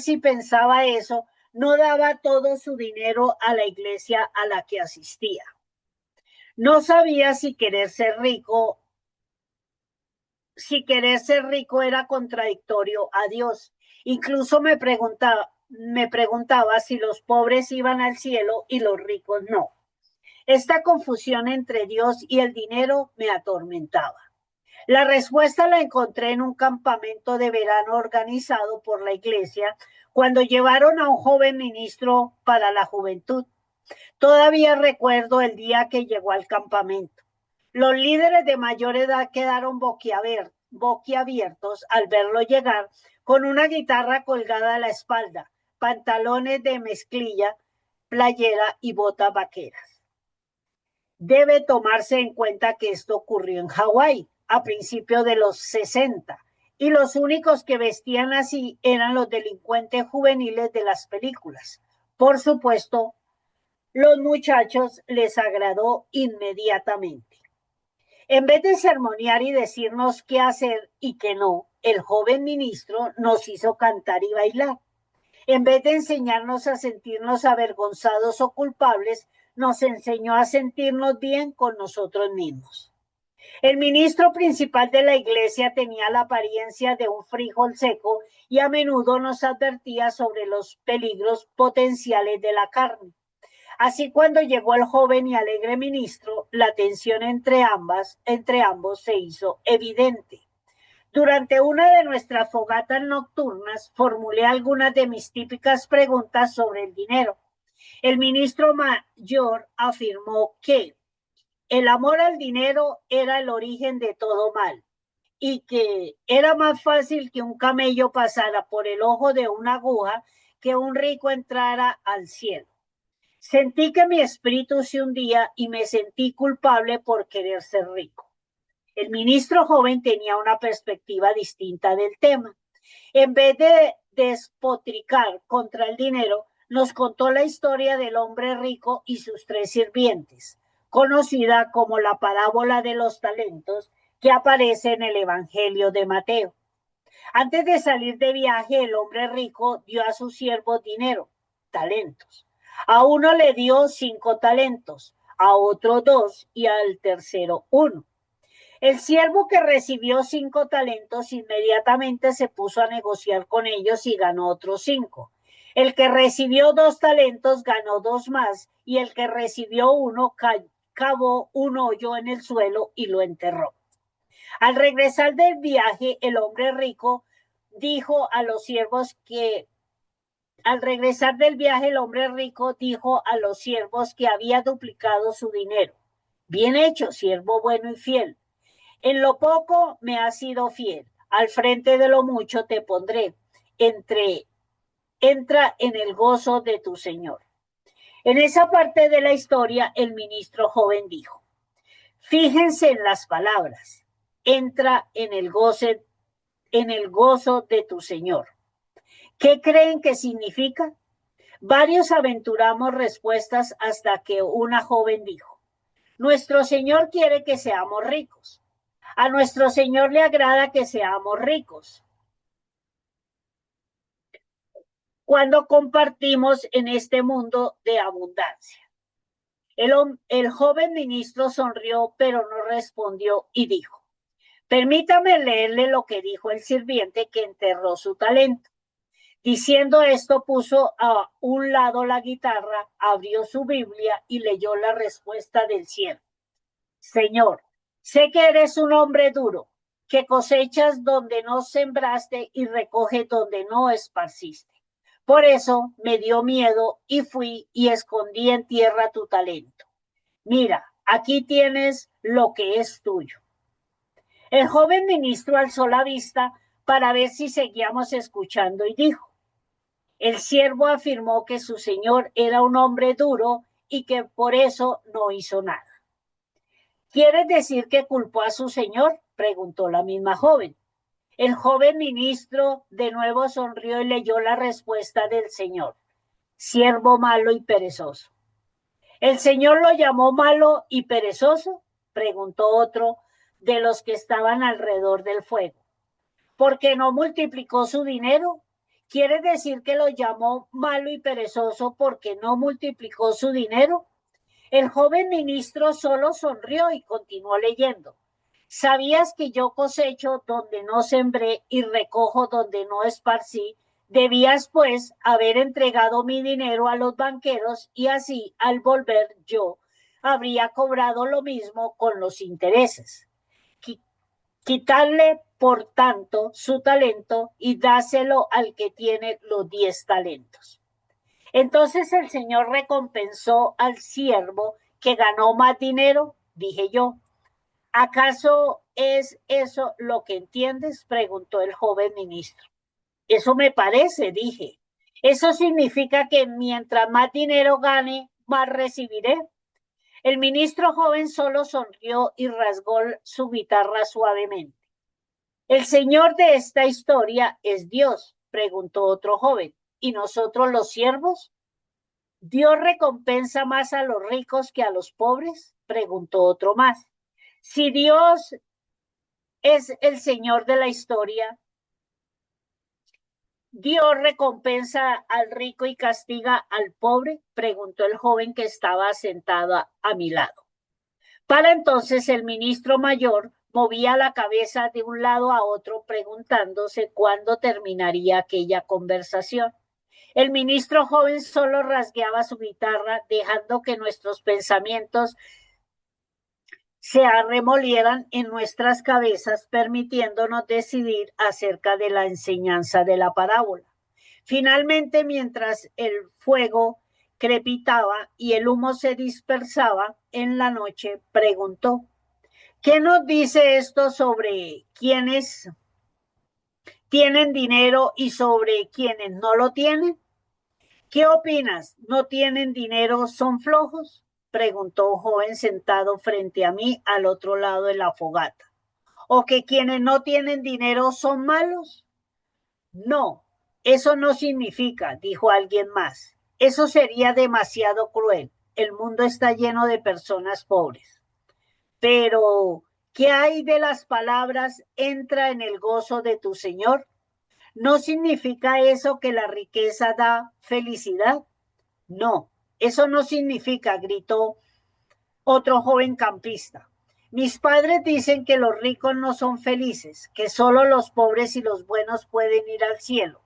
si pensaba eso, no daba todo su dinero a la iglesia a la que asistía. No sabía si querer ser rico era contradictorio a Dios. Incluso me preguntaba si los pobres iban al cielo y los ricos no. Esta confusión entre Dios y el dinero me atormentaba. La respuesta la encontré en un campamento de verano organizado por la iglesia cuando llevaron a un joven ministro para la juventud. Todavía recuerdo el día que llegó al campamento. Los líderes de mayor edad quedaron boquiabiertos al verlo llegar con una guitarra colgada a la espalda, pantalones de mezclilla, playera y botas vaqueras. Debe tomarse en cuenta que esto ocurrió en Hawái a principios de los 60 y los únicos que vestían así eran los delincuentes juveniles de las películas. Por supuesto, los muchachos les agradó inmediatamente. En vez de sermonear y decirnos qué hacer y qué no, el joven ministro nos hizo cantar y bailar. En vez de enseñarnos a sentirnos avergonzados o culpables, nos enseñó a sentirnos bien con nosotros mismos. El ministro principal de la iglesia tenía la apariencia de un frijol seco y a menudo nos advertía sobre los peligros potenciales de la carne. Así, cuando llegó el joven y alegre ministro, la tensión entre ambos se hizo evidente. Durante una de nuestras fogatas nocturnas, formulé algunas de mis típicas preguntas sobre el dinero. El ministro mayor afirmó que el amor al dinero era el origen de todo mal y que era más fácil que un camello pasara por el ojo de una aguja que un rico entrara al cielo. Sentí que mi espíritu se hundía y me sentí culpable por querer ser rico. El ministro joven tenía una perspectiva distinta del tema. En vez de despotricar contra el dinero, nos contó la historia del hombre rico y sus 3 sirvientes, conocida como la parábola de los talentos, que aparece en el Evangelio de Mateo. Antes de salir de viaje, el hombre rico dio a sus siervos dinero, talentos. A uno le dio 5 talentos, a otro 2 y al tercero 1. El siervo que recibió 5 talentos inmediatamente se puso a negociar con ellos y ganó otros 5. El que recibió 2 talentos ganó 2 más y el que recibió 1 cavó un hoyo en el suelo y lo enterró. Al regresar del viaje, el hombre rico dijo a los siervos que había duplicado su dinero. Bien hecho, siervo bueno y fiel. En lo poco me has sido fiel. Al frente de lo mucho te pondré. Entra en el gozo de tu Señor. En esa parte de la historia, el ministro joven dijo: fíjense en las palabras. Entra en el gozo de tu Señor. ¿Qué creen que significa? Varios aventuramos respuestas hasta que una joven dijo: nuestro Señor quiere que seamos ricos. A nuestro Señor le agrada que seamos ricos cuando compartimos en este mundo de abundancia. El joven ministro sonrió, pero no respondió y dijo: permítame leerle lo que dijo el sirviente que enterró su talento. Diciendo esto, puso a un lado la guitarra, abrió su Biblia y leyó la respuesta del siervo. Señor, sé que eres un hombre duro, que cosechas donde no sembraste y recoges donde no esparciste. Por eso me dio miedo y fui y escondí en tierra tu talento. Mira, Aquí tienes lo que es tuyo. El joven ministro alzó la vista para ver si seguíamos escuchando y dijo: el siervo afirmó que su señor era un hombre duro y que por eso no hizo nada. ¿Quieres decir que culpó a su señor?, preguntó la misma joven. El joven ministro de nuevo sonrió y leyó la respuesta del señor: siervo malo y perezoso. ¿El señor lo llamó malo y perezoso?, preguntó otro de los que estaban alrededor del fuego. ¿Porque no multiplicó su dinero? ¿Quiere decir que lo llamó malo y perezoso porque no multiplicó su dinero? El joven ministro solo sonrió y continuó leyendo. ¿Sabías que yo cosecho donde no sembré y recojo donde no esparcí? Debías, pues, haber entregado mi dinero a los banqueros y así, al volver yo, habría cobrado lo mismo con los intereses. Quitarle, por tanto, su talento y dáselo al que tiene los 10 talentos. Entonces el Señor recompensó al siervo que ganó más dinero, dije yo. ¿Acaso es eso lo que entiendes?, preguntó el joven ministro. Eso me parece, dije. Eso significa que mientras más dinero gane, más recibiré. El ministro joven solo sonrió y rasgó su guitarra suavemente. ¿El señor de esta historia es Dios?, preguntó otro joven. ¿Y nosotros los siervos? ¿Dios recompensa más a los ricos que a los pobres?, preguntó otro más. Si Dios es el señor de la historia, ¿Dios recompensa al rico y castiga al pobre?, preguntó el joven que estaba sentado a mi lado. Para entonces el ministro mayor movía la cabeza de un lado a otro preguntándose cuándo terminaría aquella conversación. El ministro joven solo rasgueaba su guitarra, dejando que nuestros pensamientos se arremolieran en nuestras cabezas, permitiéndonos decidir acerca de la enseñanza de la parábola. Finalmente, mientras el fuego crepitaba y el humo se dispersaba en la noche, preguntó: ¿qué nos dice esto sobre quienes tienen dinero y sobre quienes no lo tienen? ¿Qué opinas? ¿No tienen dinero, son flojos?, preguntó un joven sentado frente a mí al otro lado de la fogata. ¿O que quienes no tienen dinero son malos? No, eso no significa, dijo alguien más. Eso sería demasiado cruel. El mundo está lleno de personas pobres. Pero, ¿qué hay de las palabras entra en el gozo de tu Señor? ¿No significa eso que la riqueza da felicidad? No, eso no significa, gritó otro joven campista. Mis padres dicen que los ricos no son felices, que solo los pobres y los buenos pueden ir al cielo.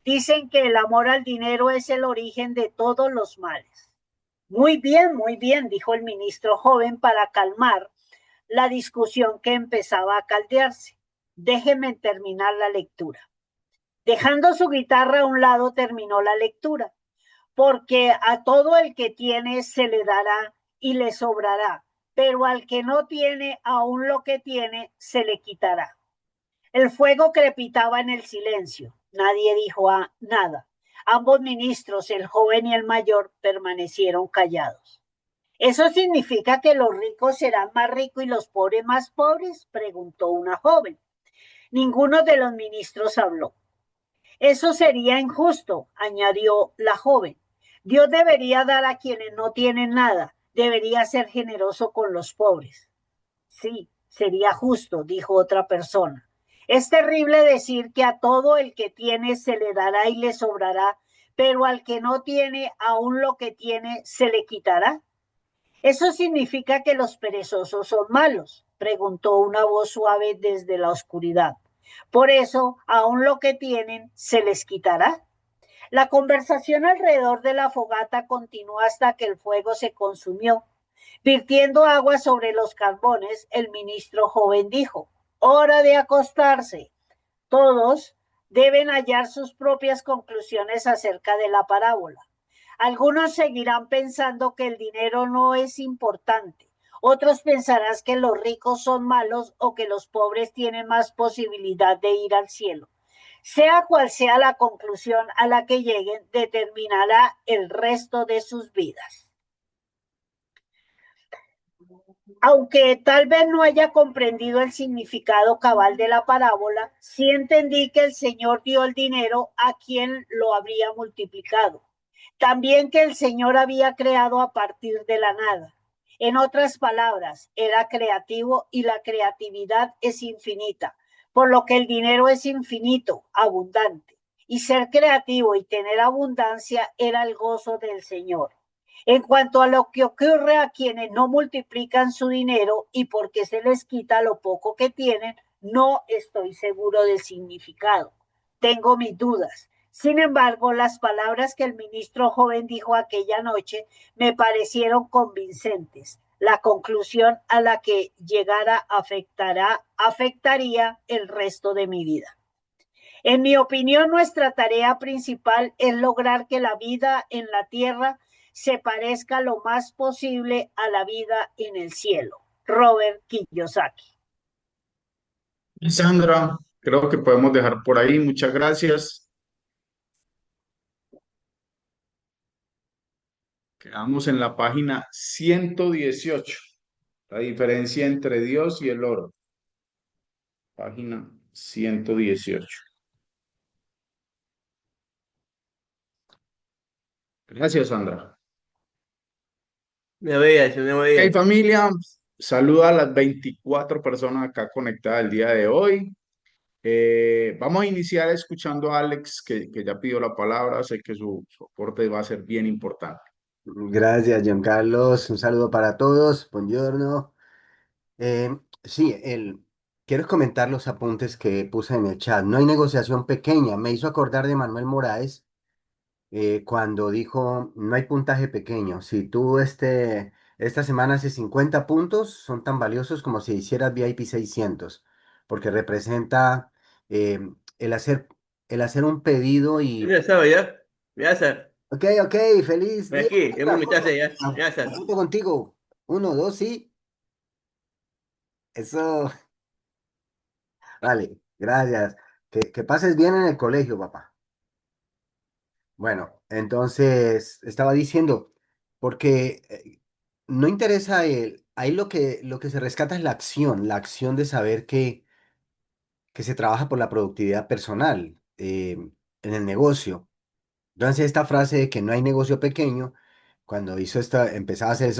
Dicen que el amor al dinero es el origen de todos los males. Muy bien, dijo el ministro joven para calmar la discusión que empezaba a caldearse. Déjeme terminar la lectura. Dejando su guitarra a un lado, terminó la lectura. Porque a todo el que tiene se le dará y le sobrará, pero al que no tiene, aún lo que tiene se le quitará. El fuego crepitaba en el silencio. Nadie dijo nada. Ambos ministros, el joven y el mayor, permanecieron callados. ¿Eso significa que los ricos serán más ricos y los pobres más pobres?, preguntó una joven. Ninguno de los ministros habló. Eso sería injusto, añadió la joven. Dios debería dar a quienes no tienen nada, debería ser generoso con los pobres. Sí, sería justo, dijo otra persona. Es terrible decir que a todo el que tiene se le dará y le sobrará, pero al que no tiene, aún lo que tiene se le quitará. ¿Eso significa que los perezosos son malos?, preguntó una voz suave desde la oscuridad. Por eso, aún lo que tienen se les quitará. La conversación alrededor de la fogata continuó hasta que el fuego se consumió. Virtiendo agua sobre los carbones, el ministro joven dijo: hora de acostarse. Todos deben hallar sus propias conclusiones acerca de la parábola. Algunos seguirán pensando que el dinero no es importante. Otros pensarán que los ricos son malos o que los pobres tienen más posibilidad de ir al cielo. Sea cual sea la conclusión a la que lleguen, determinará el resto de sus vidas. Aunque tal vez no haya comprendido el significado cabal de la parábola, sí entendí que el Señor dio el dinero a quien lo habría multiplicado. También que el Señor había creado a partir de la nada. En otras palabras, era creativo y la creatividad es infinita, por lo que el dinero es infinito, abundante. Y ser creativo y tener abundancia era el gozo del Señor. En cuanto a lo que ocurre a quienes no multiplican su dinero y porque se les quita lo poco que tienen, no estoy seguro del significado. Tengo mis dudas. Sin embargo, las palabras que el ministro joven dijo aquella noche me parecieron convincentes. La conclusión a la que llegara afectaría el resto de mi vida. En mi opinión, nuestra tarea principal es lograr que la vida en la tierra se parezca lo más posible a la vida en el cielo. Robert Kiyosaki. Sandra, creo que podemos dejar por ahí. Muchas gracias. Quedamos en la página 118. La diferencia entre Dios y el oro. Página 118. Gracias, Sandra. Me veías, me Hey, veías. familia. Saluda a las 24 personas acá conectadas el día de hoy. Vamos a iniciar escuchando a Alex, que ya pidió la palabra. Sé que su aporte va a ser bien importante. Gracias, Giancarlos. Un saludo para todos. Buongiorno. Sí, quiero comentar los apuntes que puse en el chat. No hay negociación pequeña. Me hizo acordar de Manuel Moraes cuando dijo, no hay puntaje pequeño. Si tú esta semana haces 50 puntos, son tan valiosos como si hicieras VIP 600, porque representa eh, el hacer, el hacer un pedido Ya y... estaba ya. Ya está. Ok, ok, feliz Ven día. aquí, ya me Sandra, invitaste ya. Ya está. foto contigo. Uno, dos, sí. Eso. Vale, gracias. Que pases bien en el colegio, papá. Bueno, entonces estaba diciendo, porque no interesa ahí lo que se rescata es la acción de saber que se trabaja por la productividad personal en el negocio. Entonces esta frase de que no hay negocio pequeño, cuando hizo empezaba a hacer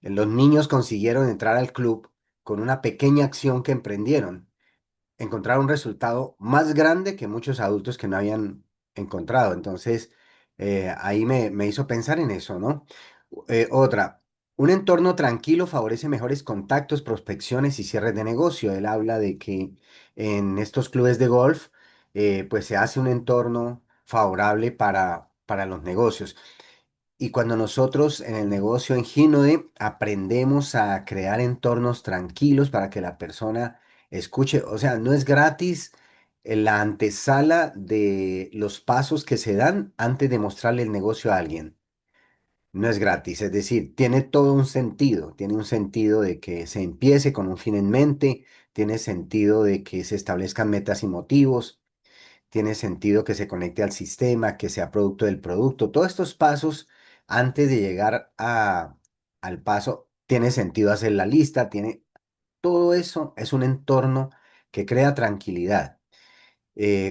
los niños consiguieron entrar al club con una pequeña acción que emprendieron, encontrar un resultado más grande que muchos adultos que no habían encontrado. Entonces, ahí me hizo pensar en eso, ¿no? Otra, un entorno tranquilo favorece mejores contactos, prospecciones y cierres de negocio. Él habla de que en estos clubes de golf, pues se hace un entorno favorable para los negocios. Y cuando nosotros en el negocio en Ginode aprendemos a crear entornos tranquilos para que la persona escuche, o sea, no es gratis la antesala de los pasos que se dan antes de mostrarle el negocio a alguien. No es gratis, es decir, tiene todo un sentido, tiene un sentido de que se empiece con un fin en mente, tiene sentido de que se establezcan metas y motivos, tiene sentido que se conecte al sistema, que sea producto del producto. Todos estos pasos, antes de llegar al paso, tiene sentido hacer la lista, todo eso es un entorno que crea tranquilidad.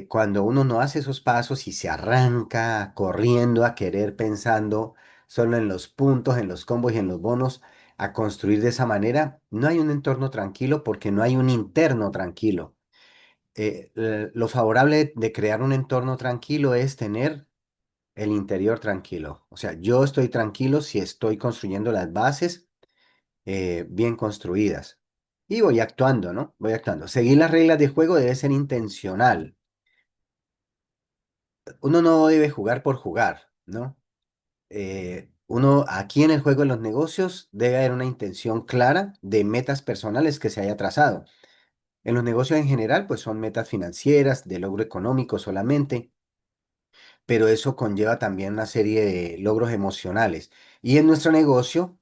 Cuando uno no hace esos pasos y se arranca corriendo a querer pensando solo en los puntos, en los combos y en los bonos, a construir de esa manera, no hay un entorno tranquilo porque no hay un interno tranquilo. Lo favorable de crear un entorno tranquilo es tener el interior tranquilo. O sea, yo estoy tranquilo si estoy construyendo las bases bien construidas. Y voy actuando, ¿no? Voy actuando. Seguir las reglas de juego debe ser intencional. Uno no debe jugar por jugar, ¿no? Uno aquí en el juego de los negocios debe haber una intención clara de metas personales que se haya trazado. En los negocios en general, pues son metas financieras, de logro económico solamente, pero eso conlleva también una serie de logros emocionales. Y en nuestro negocio,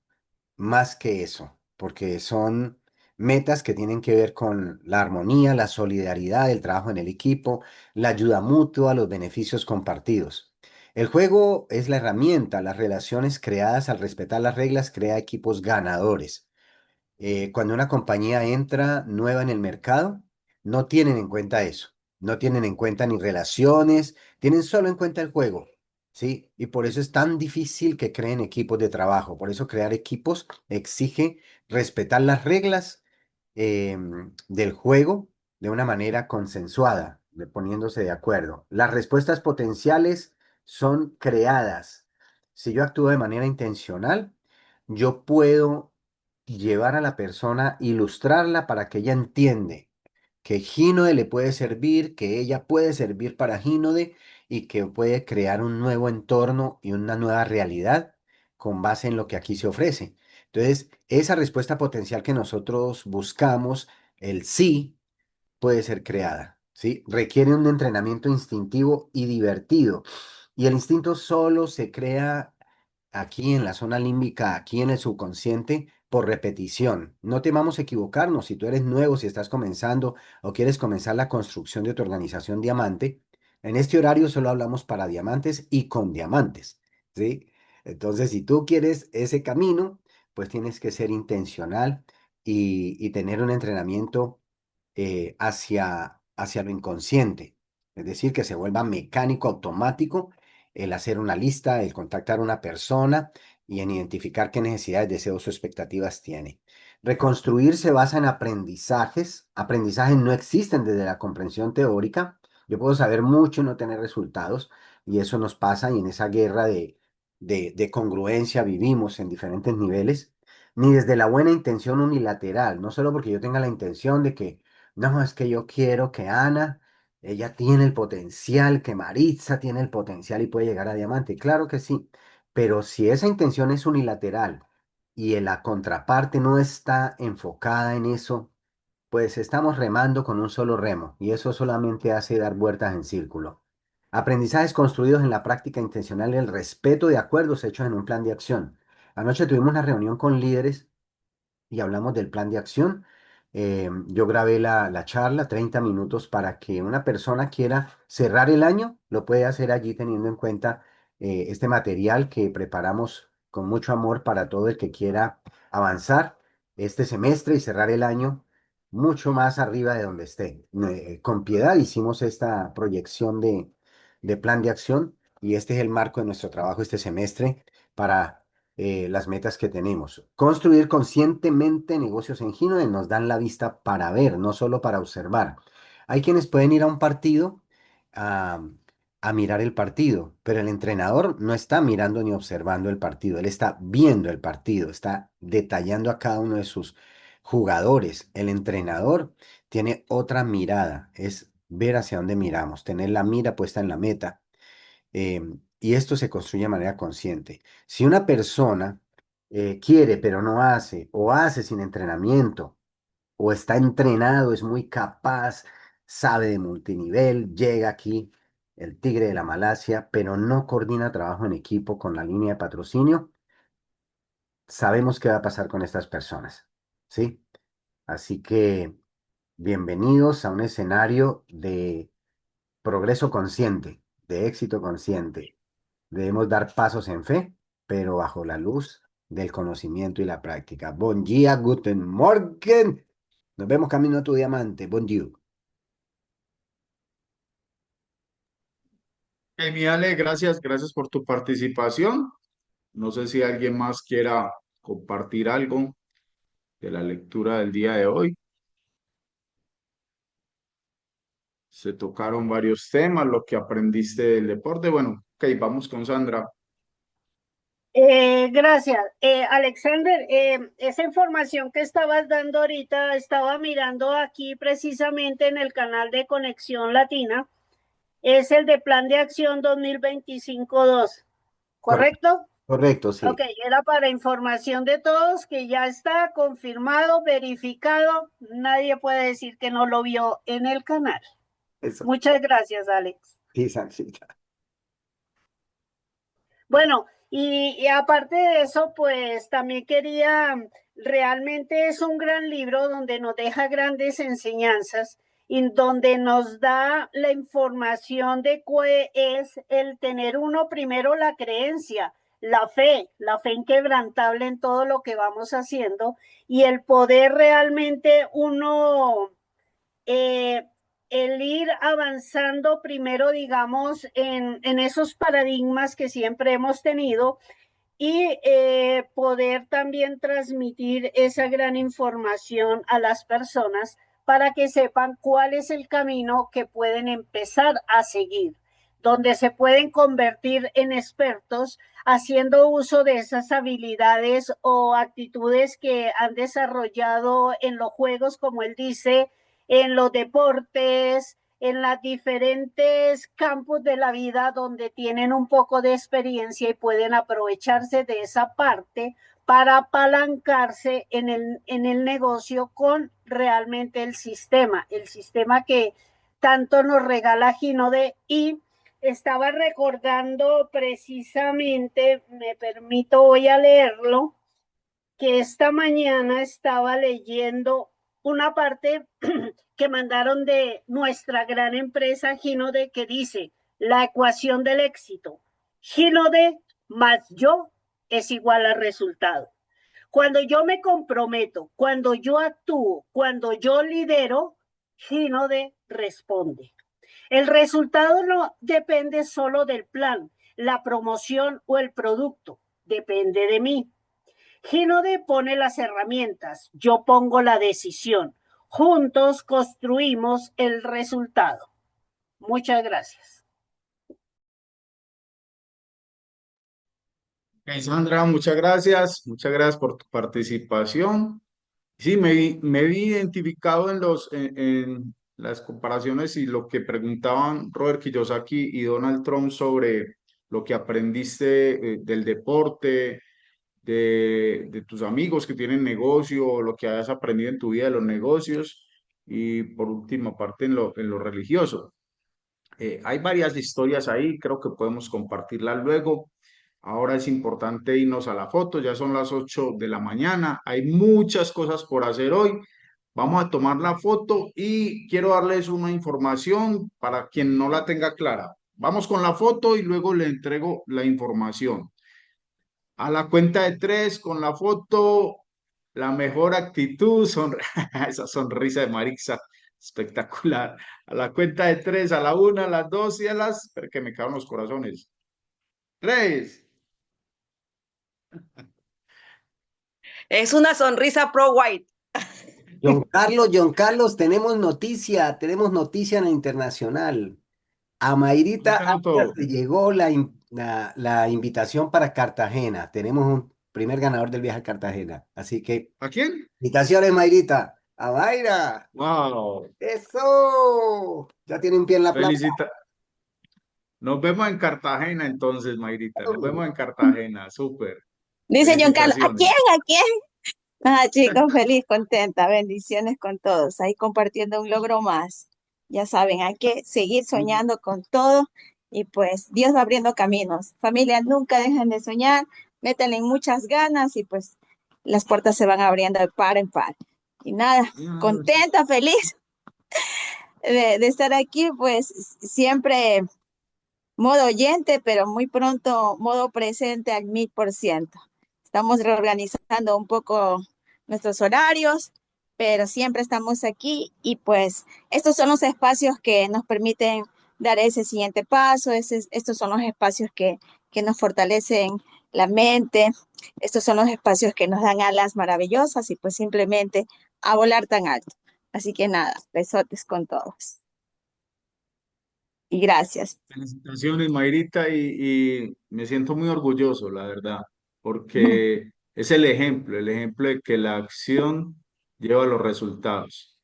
más que eso. porque son metas que tienen que ver con la armonía, la solidaridad, el trabajo en el equipo, la ayuda mutua, los beneficios compartidos. El juego es la herramienta, las relaciones creadas al respetar las reglas crea equipos ganadores. Cuando una compañía entra nueva en el mercado, no tienen en cuenta eso, no tienen en cuenta ni relaciones, tienen solo en cuenta el juego, ¿sí? Y por eso es tan difícil que creen equipos de trabajo, por eso crear equipos exige respetar las reglas del juego de una manera consensuada, poniéndose de acuerdo. Las respuestas potenciales son creadas. Si yo actúo de manera intencional, yo puedo llevar a la persona, ilustrarla para que ella entiende que Gínode le puede servir, que ella puede servir para Gínode y que puede crear un nuevo entorno y una nueva realidad con base en lo que aquí se ofrece. Entonces, esa respuesta potencial que nosotros buscamos, el sí, puede ser creada, ¿sí? Requiere un entrenamiento instintivo y divertido. Y el instinto solo se crea aquí en la zona límbica, aquí en el subconsciente, por repetición. No temamos equivocarnos. Si tú eres nuevo, si estás comenzando o quieres comenzar la construcción de tu organización diamante, en este horario solo hablamos para diamantes y con diamantes, ¿sí? Entonces, si tú quieres ese camino, pues tienes que ser intencional y tener un entrenamiento hacia lo inconsciente. Es decir, que se vuelva mecánico, automático el hacer una lista, el contactar a una persona y en identificar qué necesidades, deseos o expectativas tiene. Reconstruir se basa en aprendizajes. Aprendizajes no existen desde la comprensión teórica. Yo puedo saber mucho y no tener resultados, y eso nos pasa, y en esa guerra de congruencia vivimos en diferentes niveles, ni desde la buena intención unilateral, no solo porque yo tenga la intención de que, no, es que yo quiero que Ana ella tiene el potencial, que Maritza tiene el potencial y puede llegar a diamante. Claro que sí, pero si esa intención es unilateral y en la contraparte no está enfocada en eso, pues estamos remando con un solo remo y eso solamente hace dar vueltas en círculo. Aprendizajes construidos en la práctica intencional y el respeto de acuerdos hechos en un plan de acción. Anoche tuvimos una reunión con líderes y hablamos del plan de acción. Yo grabé la charla, 30 minutos, para que una persona quiera cerrar el año, lo puede hacer allí teniendo en cuenta este material que preparamos con mucho amor para todo el que quiera avanzar este semestre y cerrar el año mucho más arriba de donde esté. Con piedad hicimos esta proyección de plan de acción y este es el marco de nuestro trabajo este semestre para las metas que tenemos. Construir conscientemente negocios en Gino nos dan la vista para ver, no solo para observar. Hay quienes pueden ir a un partido a, a mirar el partido, pero el entrenador no está mirando ni observando el partido, él está viendo el partido, está detallando a cada uno de sus jugadores. El entrenador tiene otra mirada, es ver hacia dónde miramos, tener la mira puesta en la meta, y esto se construye de manera consciente. Si una persona quiere pero no hace, o hace sin entrenamiento, o está entrenado, es muy capaz, sabe de multinivel, llega aquí el tigre de la Malasia, pero no coordina trabajo en equipo con la línea de patrocinio, sabemos qué va a pasar con estas personas, ¿sí? Así que bienvenidos a un escenario de progreso consciente, de éxito consciente. Debemos dar pasos en fe, pero bajo la luz del conocimiento y la práctica. Bon dia, guten Morgen. Nos vemos camino a tu diamante. Bon dia. Mi Ale, gracias, gracias por tu participación. No sé si alguien más quiera compartir algo de la lectura del día de hoy. Se tocaron varios temas, lo que aprendiste del deporte. Bueno, ok, vamos con Sandra. Gracias. Alexander, esa información que estabas dando ahorita, estaba mirando aquí precisamente en el canal de Conexión Latina, es el de Plan de Acción 2025-2, Correcto, ¿correcto? correcto, Ok, sí. era para información de todos que ya está confirmado, verificado, nadie puede decir que no lo vio en el canal. Eso. Muchas gracias, Alex. Sí, Sancita. Bueno, y aparte de eso, pues también quería Realmente es un gran libro donde nos deja grandes enseñanzas y donde nos da la información de qué es el tener uno primero la creencia, la fe inquebrantable en todo lo que vamos haciendo y el poder realmente uno eh, el ir avanzando primero, digamos, en esos paradigmas que siempre hemos tenido y poder también transmitir esa gran información a las personas para que sepan cuál es el camino que pueden empezar a seguir, donde se pueden convertir en expertos haciendo uso de esas habilidades o actitudes que han desarrollado en los juegos, como él dice, en los deportes, en las diferentes campos de la vida donde tienen un poco de experiencia y pueden aprovecharse de esa parte para apalancarse en el negocio con realmente el sistema que tanto nos regala Ginode. Y estaba recordando precisamente, me permito, voy a leerlo, que esta mañana estaba leyendo una parte que mandaron de nuestra gran empresa Ginode que dice la ecuación del éxito. Ginode más yo es igual al resultado. Cuando yo me comprometo, cuando yo actúo, cuando yo lidero, Ginode responde. El resultado no depende solo del plan, la promoción o el producto, depende de mí. Ginode pone las herramientas, yo pongo la decisión. Juntos construimos el resultado. Muchas gracias. Sandra, muchas gracias por tu participación. Sí, me vi identificado en las comparaciones y lo que preguntaban Robert Kiyosaki y Donald Trump sobre lo que aprendiste del deporte, de tus amigos que tienen negocio, lo que hayas aprendido en tu vida de los negocios y por última parte en lo religioso. Hay varias historias ahí, creo que podemos compartirlas luego. Ahora es importante irnos a la foto, ya son las 8 de la mañana, hay muchas cosas por hacer hoy. Vamos a tomar la foto y quiero darles una información para quien no la tenga clara. Vamos con la foto y luego le entrego la información. A la cuenta de tres, con la foto, la mejor actitud, esa sonrisa de Marixa, espectacular. A la cuenta de tres, a la una, a las dos y a las... Espera que me caen los corazones. Tres. Es una sonrisa pro white. John Carlos, tenemos noticia en la internacional. A Mayrita Cuéntalo Arias todo. le llegó la invitación para Cartagena. Tenemos un primer ganador del viaje a Cartagena. Así que, ¿A quién? invitaciones, Mayrita. A Mayra. Wow. ¡Eso! Ya tiene un pie en la playa. Felicita. Nos vemos en Cartagena entonces, Mayrita. Nos vemos en Cartagena. Súper. Dice John Carlos, ¿a quién? Felicitaciones. ¿A quién? Ah, chicos, feliz, contenta, bendiciones con todos, ahí compartiendo un logro más. Ya saben, hay que seguir soñando con todo y pues Dios va abriendo caminos. Familia, nunca dejen de soñar, métanle muchas ganas y pues las puertas se van abriendo de par en par. Y nada, contenta, feliz de estar aquí, pues siempre modo oyente, pero muy pronto modo presente al 1000%. Estamos reorganizando un poco nuestros horarios, pero siempre estamos aquí y pues estos son los espacios que nos permiten dar ese siguiente paso, estos son los espacios que nos fortalecen la mente, estos son los espacios que nos dan alas maravillosas y pues simplemente a volar tan alto. Así que nada, besotes con todos. Y gracias. Felicitaciones, Mayrita, y me siento muy orgulloso, la verdad, porque es el ejemplo de que la acción lleva los resultados.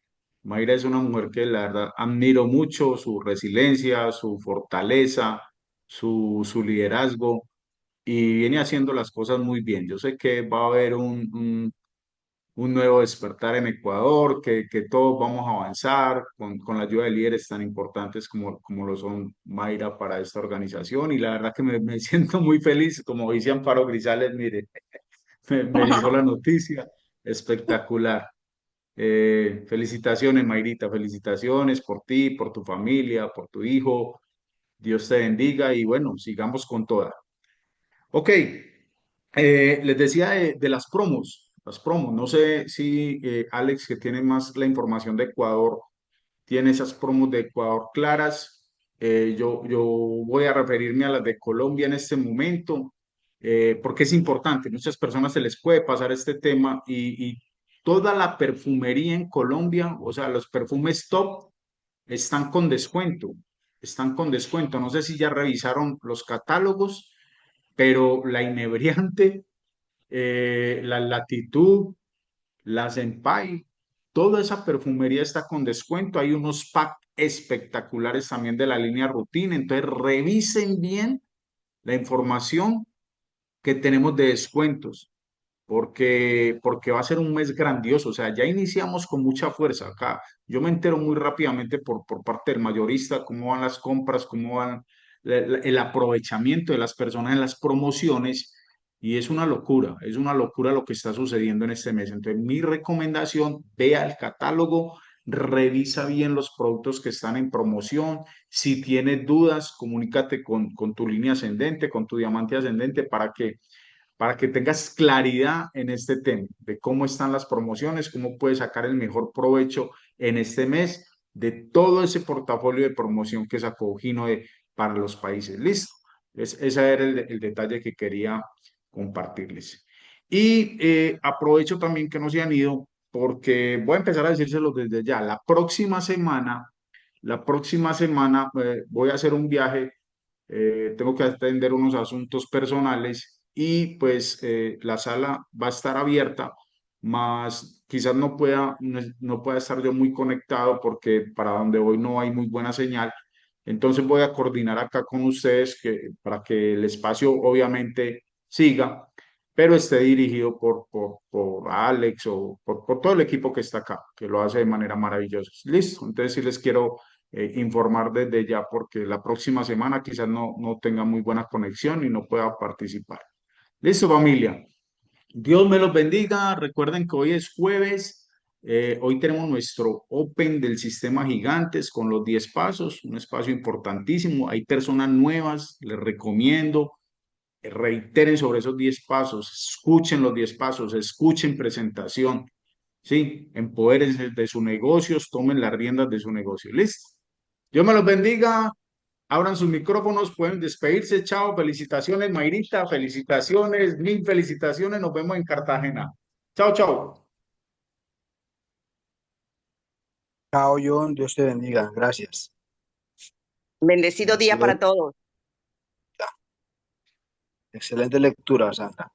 Mayra es una mujer que la verdad admiro mucho, su resiliencia, su fortaleza, su liderazgo, y viene haciendo las cosas muy bien. Yo sé que va a haber un nuevo despertar en Ecuador, que todos vamos a avanzar con la ayuda de líderes tan importantes como lo son Mayra para esta organización. Y la verdad que me siento muy feliz, como dice Amparo Grisales, mire, me hizo la noticia. Espectacular. Felicitaciones, Mayrita, felicitaciones por ti, por tu familia, por tu hijo. Dios te bendiga y bueno, sigamos con toda. Ok, les decía de las promos. No sé si Alex, que tiene más la información de Ecuador, tiene esas promos de Ecuador claras. Yo voy a referirme a las de Colombia en este momento, porque es importante. Muchas personas se les puede pasar este tema y toda la perfumería en Colombia, o sea, los perfumes top, están con descuento. Están con descuento. No sé si ya revisaron los catálogos, pero la Inebriante, la Latitud, la Senpai, toda esa perfumería está con descuento. Hay unos packs espectaculares también de la línea Routine. Entonces, revisen bien la información que tenemos de descuentos, porque va a ser un mes grandioso. O sea, ya iniciamos con mucha fuerza acá. Yo me entero muy rápidamente por parte del mayorista cómo van las compras, cómo van el aprovechamiento de las personas en las promociones. Y es una locura lo que está sucediendo en este mes. Entonces, mi recomendación, vea el catálogo, revisa bien los productos que están en promoción. Si tienes dudas, comunícate con tu línea ascendente, con tu diamante ascendente, para que tengas claridad en este tema, de cómo están las promociones, cómo puedes sacar el mejor provecho en este mes de todo ese portafolio de promoción que sacó Gino para los países. Listo. Ese era el detalle que quería compartirles. Y aprovecho también que no se han ido, porque voy a empezar a decírselo desde ya. La próxima semana voy a hacer un viaje, tengo que atender unos asuntos personales y pues la sala va a estar abierta, más quizás no pueda estar yo muy conectado porque para donde voy no hay muy buena señal. Entonces voy a coordinar acá con ustedes para que el espacio obviamente siga, pero esté dirigido por Alex o por todo el equipo que está acá, que lo hace de manera maravillosa. Listo, entonces sí les quiero informar desde ya porque la próxima semana quizás no tenga muy buena conexión y no pueda participar. Listo, familia. Dios me los bendiga. Recuerden que hoy es jueves. Hoy tenemos nuestro Open del Sistema Gigantes con los 10 pasos, un espacio importantísimo. Hay personas nuevas, les recomiendo. Reiteren sobre esos 10 pasos, escuchen los 10 pasos, escuchen presentación, ¿sí? Empodérense de sus negocios, tomen las riendas de su negocio. ¿Listo? Dios me los bendiga. Abran sus micrófonos, pueden despedirse. Chao, felicitaciones, Mayrita, felicitaciones, mil felicitaciones. Nos vemos en Cartagena. Chao, chao. Chao, John, Dios te bendiga. Gracias. Bendecido día para Excelente, todos. excelente lectura, Sandra.